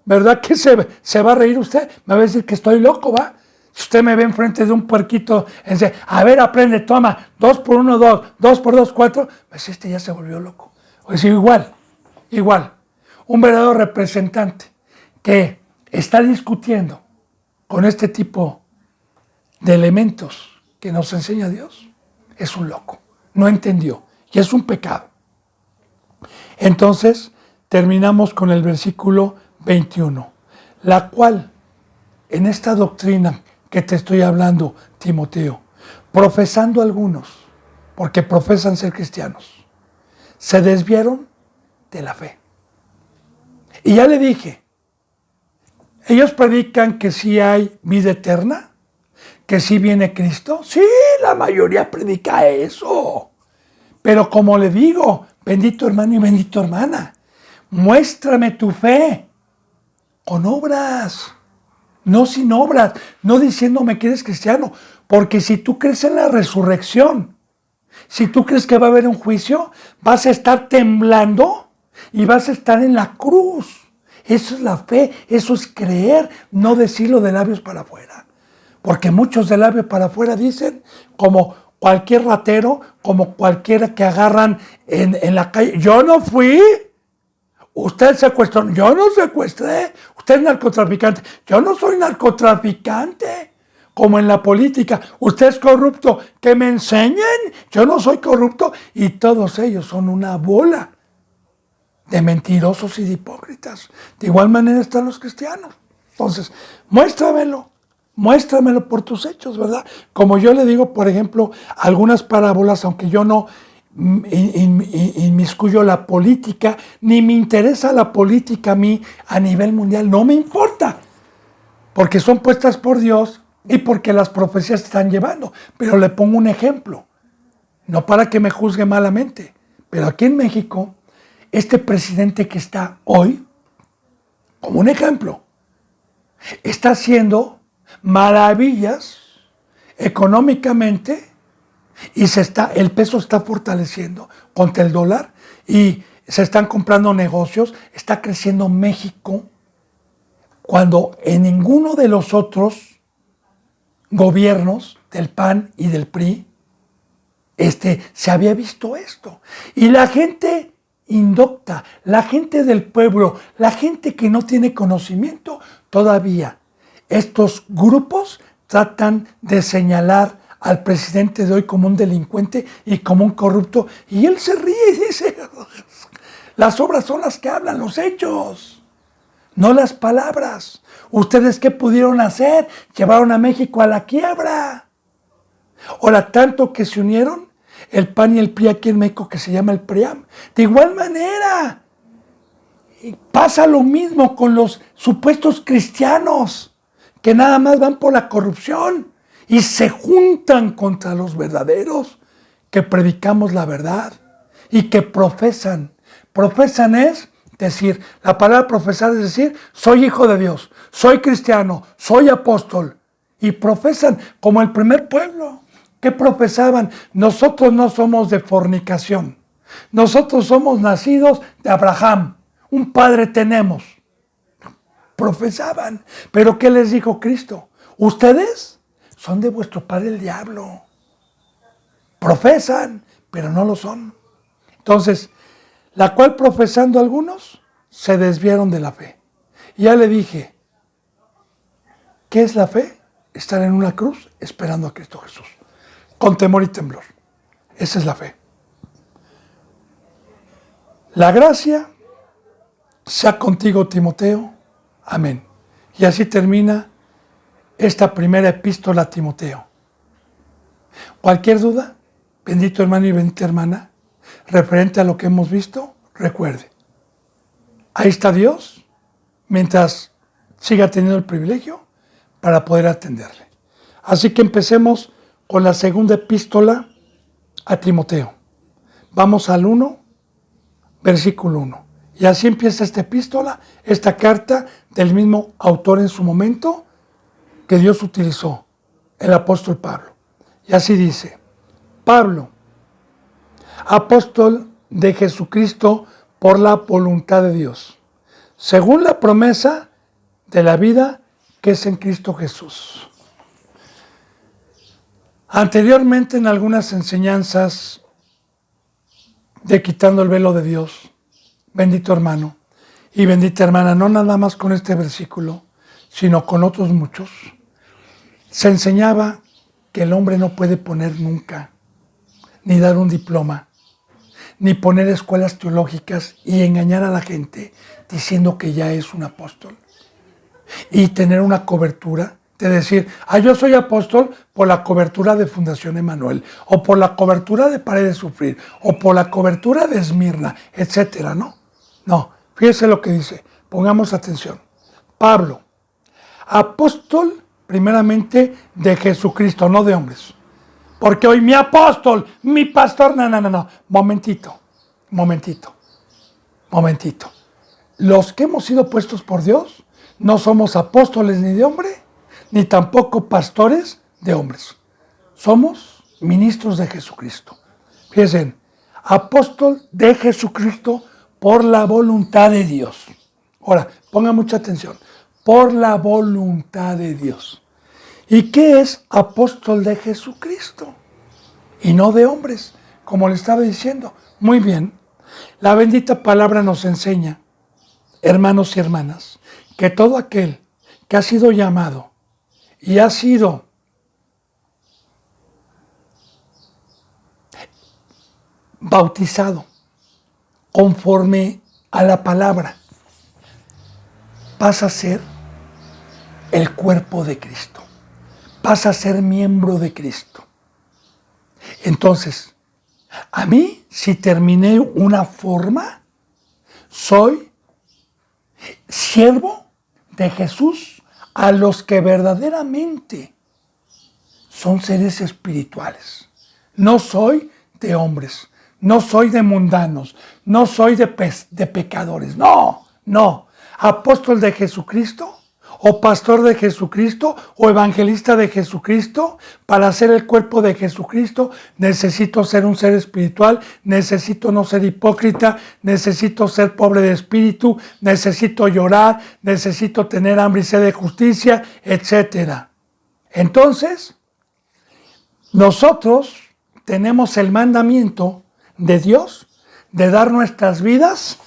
S1: ¿Verdad que se va a reír usted? Me va a decir que estoy loco, ¿va? Si usted me ve enfrente de un puerquito, dice, a ver, aprende, toma, 2 por 1, 2, 2 por 2, 4, pues este ya se volvió loco. O sea, igual, un verdadero representante que está discutiendo con este tipo de elementos que nos enseña Dios, es un loco, no entendió, y es un pecado. Entonces, terminamos con el versículo 21, la cual, en esta doctrina que te estoy hablando, Timoteo, profesando algunos, porque profesan ser cristianos, se desviaron de la fe. Y ya le dije, ellos predican que sí hay vida eterna, que sí viene Cristo. Sí, la mayoría predica eso. Pero como le digo, bendito hermano y bendito hermana, muéstrame tu fe con obras. No sin obras, no diciéndome que eres cristiano, porque si tú crees en la resurrección, si tú crees que va a haber un juicio, vas a estar temblando y vas a estar en la cruz. Eso es la fe, eso es creer, no decirlo de labios para afuera. Porque muchos de labios para afuera dicen, como cualquier ratero, como cualquiera que agarran en la calle, yo no fui. Usted secuestró, yo no secuestré. Usted es narcotraficante, yo no soy narcotraficante. Como en la política, usted es corrupto, que me enseñen, yo no soy corrupto. Y todos ellos son una bola de mentirosos y de hipócritas. De igual manera están los cristianos. Entonces, muéstramelo por tus hechos, ¿verdad? Como yo le digo, por ejemplo, algunas parábolas, aunque yo no inmiscuyo la política, ni me interesa la política a mí a nivel mundial, no me importa, porque son puestas por Dios y porque las profecías se están llevando. Pero le pongo un ejemplo, no para que me juzgue malamente, pero aquí en México, este presidente que está hoy, como un ejemplo, está haciendo maravillas económicamente y el peso está fortaleciendo contra el dólar y se están comprando negocios, está creciendo México cuando en ninguno de los otros gobiernos del PAN y del PRI se había visto esto. Y la gente indocta, la gente del pueblo, la gente que no tiene conocimiento, todavía estos grupos tratan de señalar al presidente de hoy como un delincuente y como un corrupto, y él se ríe y dice, las obras son las que hablan, los hechos, no las palabras. ¿Ustedes qué pudieron hacer? Llevaron a México a la quiebra. Ahora, tanto que se unieron el PAN y el PRI aquí en México, que se llama el PRIAM. De igual manera, pasa lo mismo con los supuestos cristianos, que nada más van por la corrupción y se juntan contra los verdaderos, que predicamos la verdad y que profesan. Profesan es decir, la palabra profesar es decir, soy hijo de Dios, soy cristiano, soy apóstol. Y profesan como el primer pueblo. ¿Qué profesaban? Nosotros no somos de fornicación. Nosotros somos nacidos de Abraham. Un padre tenemos. Profesaban. ¿Pero qué les dijo Cristo? Ustedes son de vuestro padre el diablo. Profesan, pero no lo son. Entonces, la cual profesando algunos, se desviaron de la fe. Y ya le dije, ¿qué es la fe? Estar en una cruz esperando a Cristo Jesús. Con temor y temblor. Esa es la fe. La gracia sea contigo, Timoteo. Amén. Y así termina esta primera epístola a Timoteo. Cualquier duda, bendito hermano y bendita hermana, referente a lo que hemos visto, recuerde. Ahí está Dios, mientras siga teniendo el privilegio para poder atenderle. Así que empecemos con la segunda epístola a Timoteo. Vamos al 1, versículo 1. Y así empieza esta epístola, esta carta del mismo autor en su momento que Dios utilizó, el apóstol Pablo. Y así dice, Pablo, apóstol de Jesucristo por la voluntad de Dios, según la promesa de la vida que es en Cristo Jesús. Anteriormente, en algunas enseñanzas de quitando el velo de Dios, bendito hermano y bendita hermana, no nada más con este versículo, sino con otros muchos, se enseñaba que el hombre no puede poner nunca, ni dar un diploma, ni poner escuelas teológicas y engañar a la gente diciendo que ya es un apóstol. Y tener una cobertura de decir, yo soy apóstol por la cobertura de Fundación Emanuel, o por la cobertura de Pare de Sufrir, o por la cobertura de Esmirna, etcétera, ¿no? No, fíjese lo que dice, pongamos atención. Pablo, apóstol primeramente de Jesucristo, no de hombres. Porque hoy mi apóstol, mi pastor, no, momentito. Los que hemos sido puestos por Dios, no somos apóstoles ni de hombre, ni tampoco pastores de hombres. Somos ministros de Jesucristo. Fíjense, apóstol de Jesucristo por la voluntad de Dios. Ahora, ponga mucha atención. Por la voluntad de Dios. ¿Y qué es apóstol de Jesucristo? Y no de hombres, como le estaba diciendo. Muy bien, la bendita palabra nos enseña, hermanos y hermanas, que todo aquel que ha sido llamado y ha sido bautizado conforme a la palabra, pasa a ser el cuerpo de Cristo, pasa a ser miembro de Cristo. Entonces, A mí, si terminé una forma, soy siervo de Jesús a los que verdaderamente son seres espirituales. No soy de hombres, no soy de mundanos, no soy de pecadores. No, no. Apóstol de Jesucristo, o pastor de Jesucristo, o evangelista de Jesucristo. Para ser el cuerpo de Jesucristo necesito ser un ser espiritual, necesito no ser hipócrita, necesito ser pobre de espíritu, necesito llorar, necesito tener hambre y sed de justicia, etc. Entonces, nosotros tenemos el mandamiento de Dios de dar nuestras vidas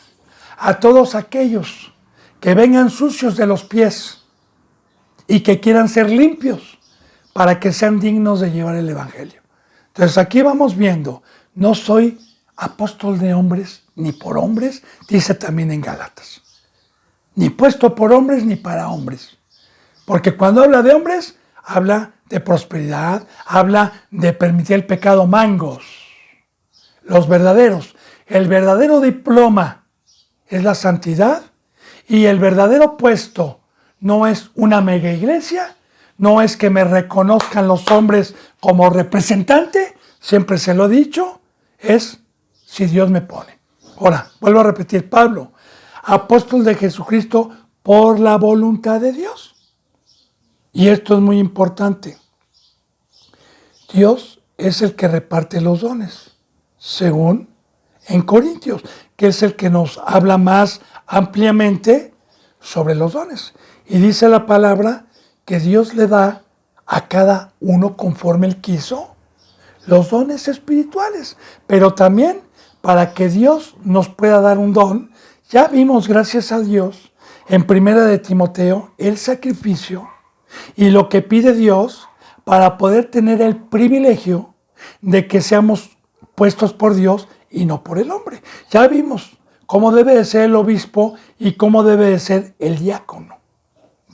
S1: a todos aquellos que vengan sucios de los pies y que quieran ser limpios para que sean dignos de llevar el evangelio. Entonces aquí vamos viendo, no soy apóstol de hombres ni por hombres, dice también en Gálatas, ni puesto por hombres ni para hombres, porque cuando habla de hombres, habla de prosperidad, habla de permitir el pecado mangos. Los verdaderos, el verdadero diploma es la santidad y el verdadero puesto no es una mega iglesia, no es que me reconozcan los hombres como representante, siempre se lo he dicho, es si Dios me pone. Ahora, vuelvo a repetir, Pablo, apóstol de Jesucristo por la voluntad de Dios. Y esto es muy importante. Dios es el que reparte los dones, según en Corintios, que es el que nos habla más ampliamente sobre los dones. Y dice la palabra que Dios le da a cada uno conforme Él quiso los dones espirituales, pero también para que Dios nos pueda dar un don. Ya vimos, gracias a Dios, en 1 de Timoteo, el sacrificio y lo que pide Dios para poder tener el privilegio de que seamos puestos por Dios y no por el hombre. Ya vimos cómo debe de ser el obispo y cómo debe de ser el diácono.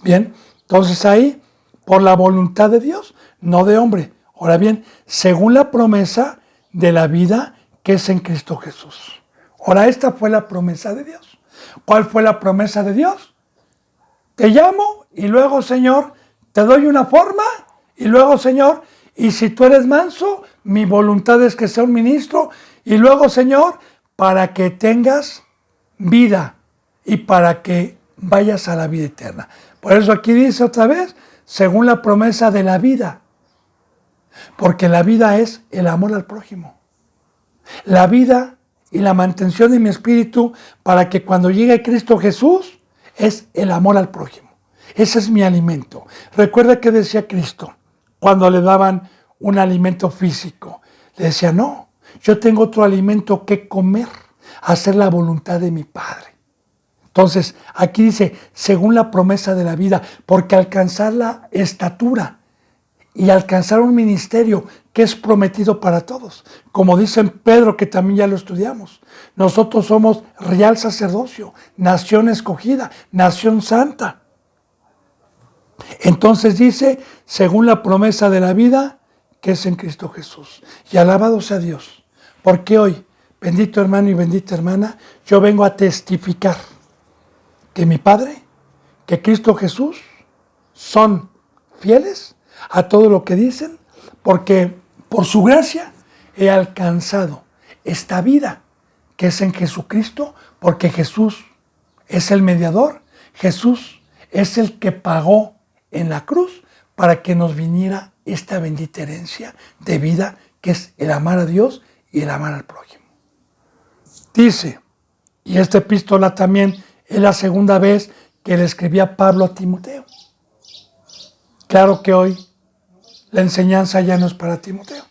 S1: Bien, entonces ahí, por la voluntad de Dios, no de hombre. Ahora bien, según la promesa de la vida que es en Cristo Jesús. Ahora, esta fue la promesa de Dios. ¿Cuál fue la promesa de Dios? Te llamo y luego, Señor, te doy una forma y luego, Señor, y si tú eres manso, mi voluntad es que sea un ministro y luego, Señor, para que tengas vida y para que vayas a la vida eterna. Por eso aquí dice otra vez, según la promesa de la vida, porque la vida es el amor al prójimo. La vida y la mantención de mi espíritu para que cuando llegue Cristo Jesús es el amor al prójimo. Ese es mi alimento. Recuerda que decía Cristo cuando le daban un alimento físico. Le decía, no, yo tengo otro alimento que comer, hacer la voluntad de mi Padre. Entonces, aquí dice, según la promesa de la vida, porque alcanzar la estatura y alcanzar un ministerio que es prometido para todos. Como dice en Pedro, que también ya lo estudiamos, nosotros somos real sacerdocio, nación escogida, nación santa. Entonces dice, según la promesa de la vida que es en Cristo Jesús. Y alabado sea Dios, porque hoy, bendito hermano y bendita hermana, yo vengo a testificar que mi Padre, que Cristo Jesús son fieles a todo lo que dicen, porque por su gracia he alcanzado esta vida que es en Jesucristo, porque Jesús es el mediador, Jesús es el que pagó en la cruz para que nos viniera esta bendita herencia de vida que es el amar a Dios y el amar al prójimo. Dice, y esta epístola también es la segunda vez que le escribía Pablo a Timoteo. Claro que hoy la enseñanza ya no es para Timoteo.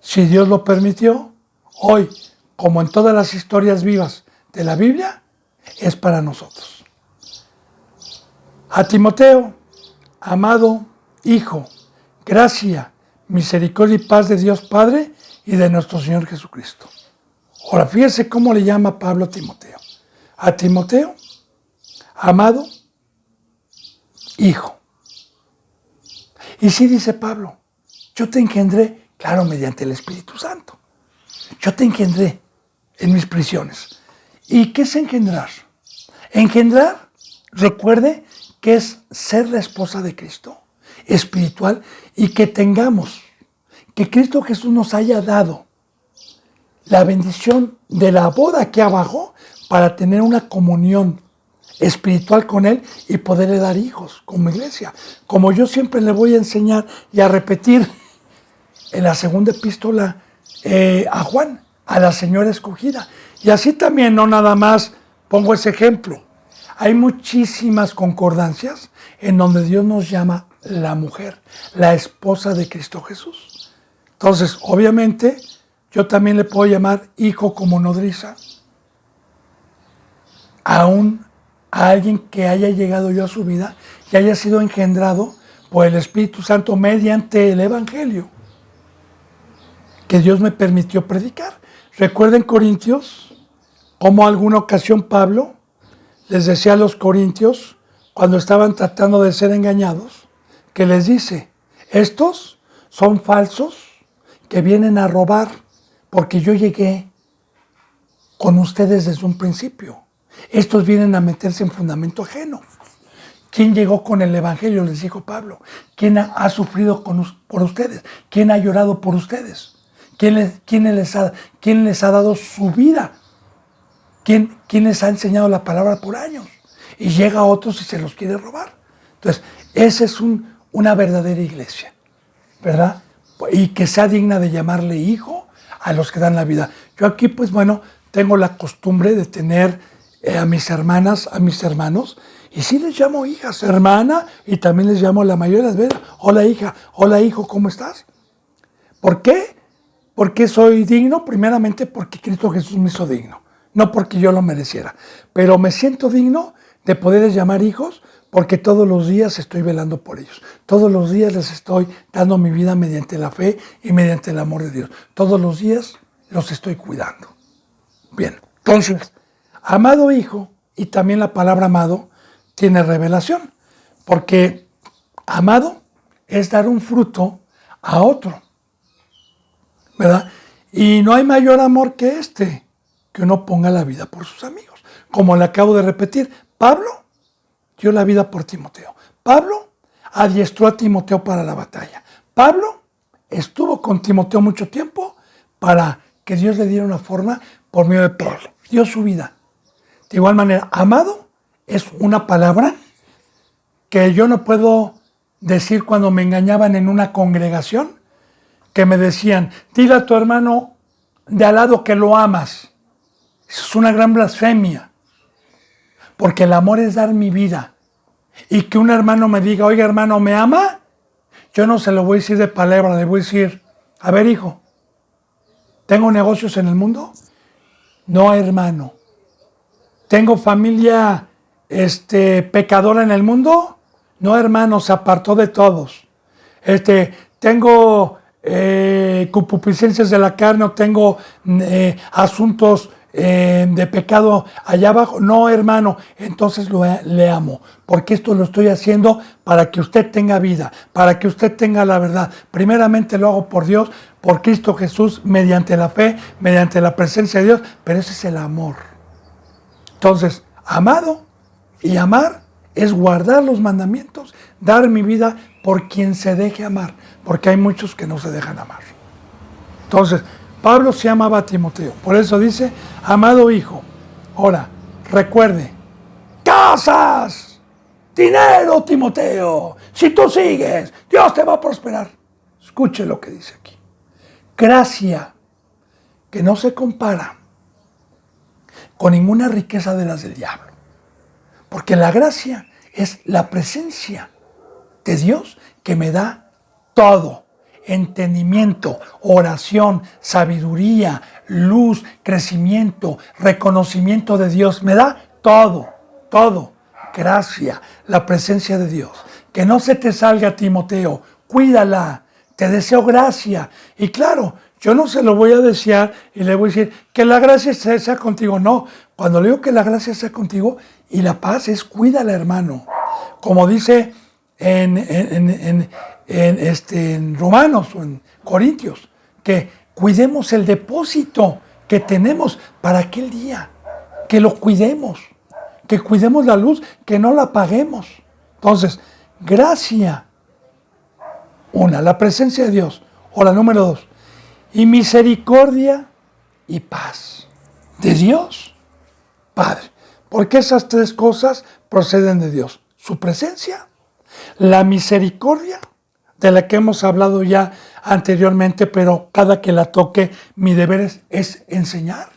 S1: Si Dios lo permitió, hoy, como en todas las historias vivas de la Biblia, es para nosotros. A Timoteo, amado hijo, gracia, misericordia y paz de Dios Padre y de nuestro Señor Jesucristo. Ahora, fíjese cómo le llama Pablo a Timoteo. A Timoteo, amado hijo. Y sí dice Pablo, yo te engendré, claro, mediante el Espíritu Santo. Yo te engendré en mis prisiones. ¿Y qué es engendrar? Engendrar, recuerde que es ser la esposa de Cristo, espiritual, y que tengamos, que Cristo Jesús nos haya dado la bendición de la boda aquí abajo para tener una comunión espiritual con Él y poderle dar hijos como iglesia. Como yo siempre le voy a enseñar y a repetir en la segunda epístola a Juan, a la señora escogida. Y así también, no nada más pongo ese ejemplo. Hay muchísimas concordancias en donde Dios nos llama la mujer, la esposa de Cristo Jesús. Entonces, obviamente, yo también le puedo llamar hijo como nodriza a alguien que haya llegado yo a su vida y haya sido engendrado por el Espíritu Santo mediante el Evangelio que Dios me permitió predicar. Recuerden, Corintios, cómo alguna ocasión Pablo les decía a los corintios, cuando estaban tratando de ser engañados, que les dice, estos son falsos que vienen a robar, porque yo llegué con ustedes desde un principio. Estos vienen a meterse en fundamento ajeno. ¿Quién llegó con el Evangelio? Les dijo Pablo. ¿Quién ha sufrido por ustedes? ¿Quién ha llorado por ustedes? ¿Quién les ha dado su vida? ¿Quién les ha enseñado la palabra por años? Y llega a otros y se los quiere robar. Entonces, esa es una verdadera iglesia, ¿verdad? Y que sea digna de llamarle hijo a los que dan la vida. Yo aquí, pues bueno, tengo la costumbre de tener a mis hermanas, a mis hermanos, y sí les llamo hijas, hermana, y también les llamo la mayoría de las veces, hola hija, hola hijo, ¿cómo estás? ¿Por qué? ¿Por qué soy digno? Primeramente porque Cristo Jesús me hizo digno, no porque yo lo mereciera, pero me siento digno de poderles llamar hijos porque todos los días estoy velando por ellos, todos los días les estoy dando mi vida mediante la fe y mediante el amor de Dios, todos los días los estoy cuidando. Bien, entonces, amado hijo, y también la palabra amado tiene revelación, porque amado es dar un fruto a otro, ¿verdad? Y no hay mayor amor que que uno ponga la vida por sus amigos. Como le acabo de repetir, Pablo dio la vida por Timoteo. Pablo adiestró a Timoteo para la batalla. Pablo estuvo con Timoteo mucho tiempo para que Dios le diera una forma por medio de Pablo. Dio su vida. De igual manera, amado es una palabra que yo no puedo decir cuando me engañaban en una congregación, que me decían, dile a tu hermano de al lado que lo amas. Eso es una gran blasfemia, porque el amor es dar mi vida. Y que un hermano me diga, oiga hermano, ¿me ama? Yo no se lo voy a decir de palabra, le voy a decir, a ver hijo, ¿tengo negocios en el mundo? No, hermano. ¿Tengo familia pecadora en el mundo? No, hermano, se apartó de todos. Tengo concupiscencias de la carne, o tengo asuntos de pecado allá abajo. No, hermano, entonces le amo, porque esto lo estoy haciendo para que usted tenga vida, para que usted tenga la verdad. Primeramente lo hago por Dios, por Cristo Jesús, mediante la fe, mediante la presencia de Dios, pero ese es el amor. Entonces, amado y amar es guardar los mandamientos, dar mi vida por quien se deje amar, porque hay muchos que no se dejan amar. Entonces, Pablo se amaba a Timoteo, por eso dice, amado hijo, ahora, recuerde, casas, dinero, Timoteo, si tú sigues, Dios te va a prosperar. Escuche lo que dice aquí. Gracia que no se compara con ninguna riqueza de las del diablo. Porque la gracia es la presencia de Dios que me da todo. Entendimiento, oración, sabiduría, luz, crecimiento, reconocimiento de Dios. Me da todo, todo. Gracia, la presencia de Dios. Que no se te salga, Timoteo. Cuídala. Te deseo gracia. Y claro, yo no se lo voy a desear y le voy a decir que la gracia sea contigo. No, cuando le digo que la gracia sea contigo y la paz es cuídala, hermano. Como dice en Romanos o en Corintios, que cuidemos el depósito que tenemos para aquel día, que lo cuidemos, que cuidemos la luz, que no la apaguemos. Entonces, gracia, una, la presencia de Dios, o la número 2, y misericordia y paz de Dios Padre. Porque esas 3 cosas proceden de Dios. Su presencia, la misericordia, de la que hemos hablado ya anteriormente, pero cada que la toque, mi deber es enseñar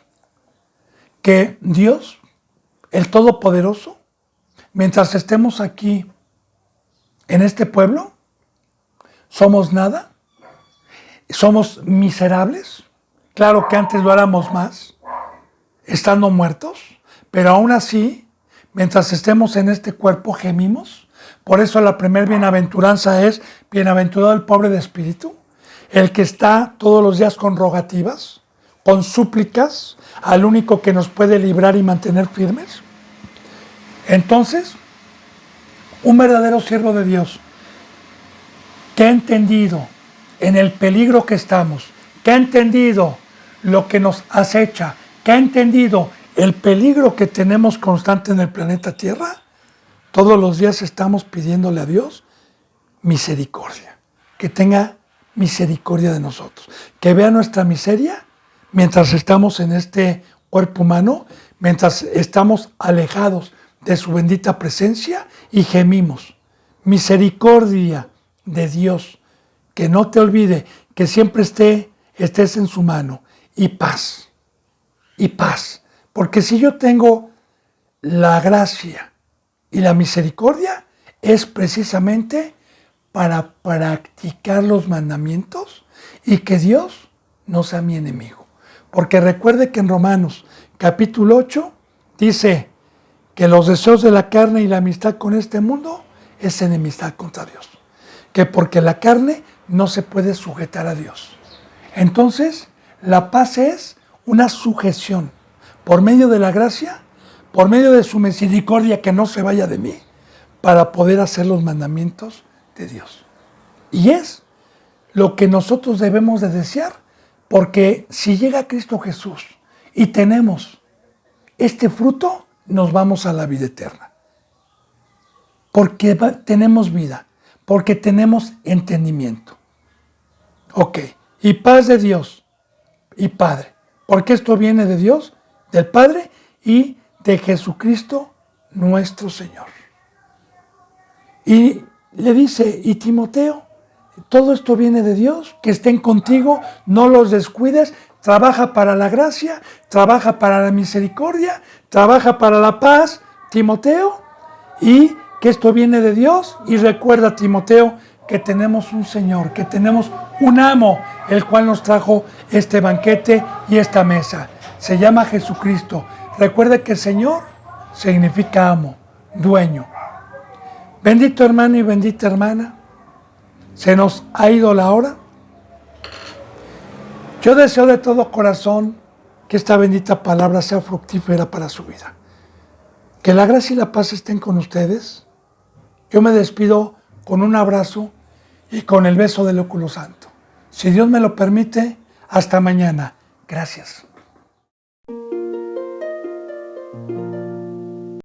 S1: que Dios, el Todopoderoso, mientras estemos aquí en este pueblo, somos nada, somos miserables. Claro que antes lo éramos más, estando muertos, pero aún así, mientras estemos en este cuerpo, gemimos. Por eso la primera bienaventuranza es: bienaventurado el pobre de espíritu, el que está todos los días con rogativas, con súplicas al único que nos puede librar y mantener firmes. Entonces, un verdadero siervo de Dios que ha entendido en el peligro que estamos, que ha entendido lo que nos acecha, que ha entendido el peligro que tenemos constante en el planeta Tierra, todos los días estamos pidiéndole a Dios misericordia, que tenga misericordia de nosotros, que vea nuestra miseria mientras estamos en este cuerpo humano, mientras estamos alejados de su bendita presencia y gemimos. Misericordia de Dios, que no te olvide, que siempre estés en su mano, y paz, porque si yo tengo la gracia y la misericordia, es precisamente para practicar los mandamientos y que Dios no sea mi enemigo. Porque recuerde que en Romanos capítulo 8 dice que los deseos de la carne y la amistad con este mundo es enemistad contra Dios. Que porque la carne no se puede sujetar a Dios. Entonces, la paz es una sujeción por medio de la gracia, por medio de su misericordia, que no se vaya de mí, para poder hacer los mandamientos de Dios. Y es lo que nosotros debemos de desear, porque si llega Cristo Jesús y tenemos este fruto, nos vamos a la vida eterna. Porque tenemos vida, porque tenemos entendimiento. Ok, y paz de Dios y Padre, porque esto viene de Dios, del Padre y de Jesucristo nuestro Señor. Y le dice, y Timoteo, todo esto viene de Dios, que estén contigo, no los descuides, trabaja para la gracia, trabaja para la misericordia, trabaja para la paz, Timoteo, y que esto viene de Dios. Y recuerda, Timoteo, que tenemos un Señor, que tenemos un amo, el cual nos trajo este banquete y esta mesa. Se llama Jesucristo. Recuerda que Señor significa amo, dueño. Bendito hermano y bendita hermana, se nos ha ido la hora. Yo deseo de todo corazón que esta bendita palabra sea fructífera para su vida. Que la gracia y la paz estén con ustedes. Yo me despido con un abrazo y con el beso del óculo santo. Si Dios me lo permite, hasta mañana. Gracias.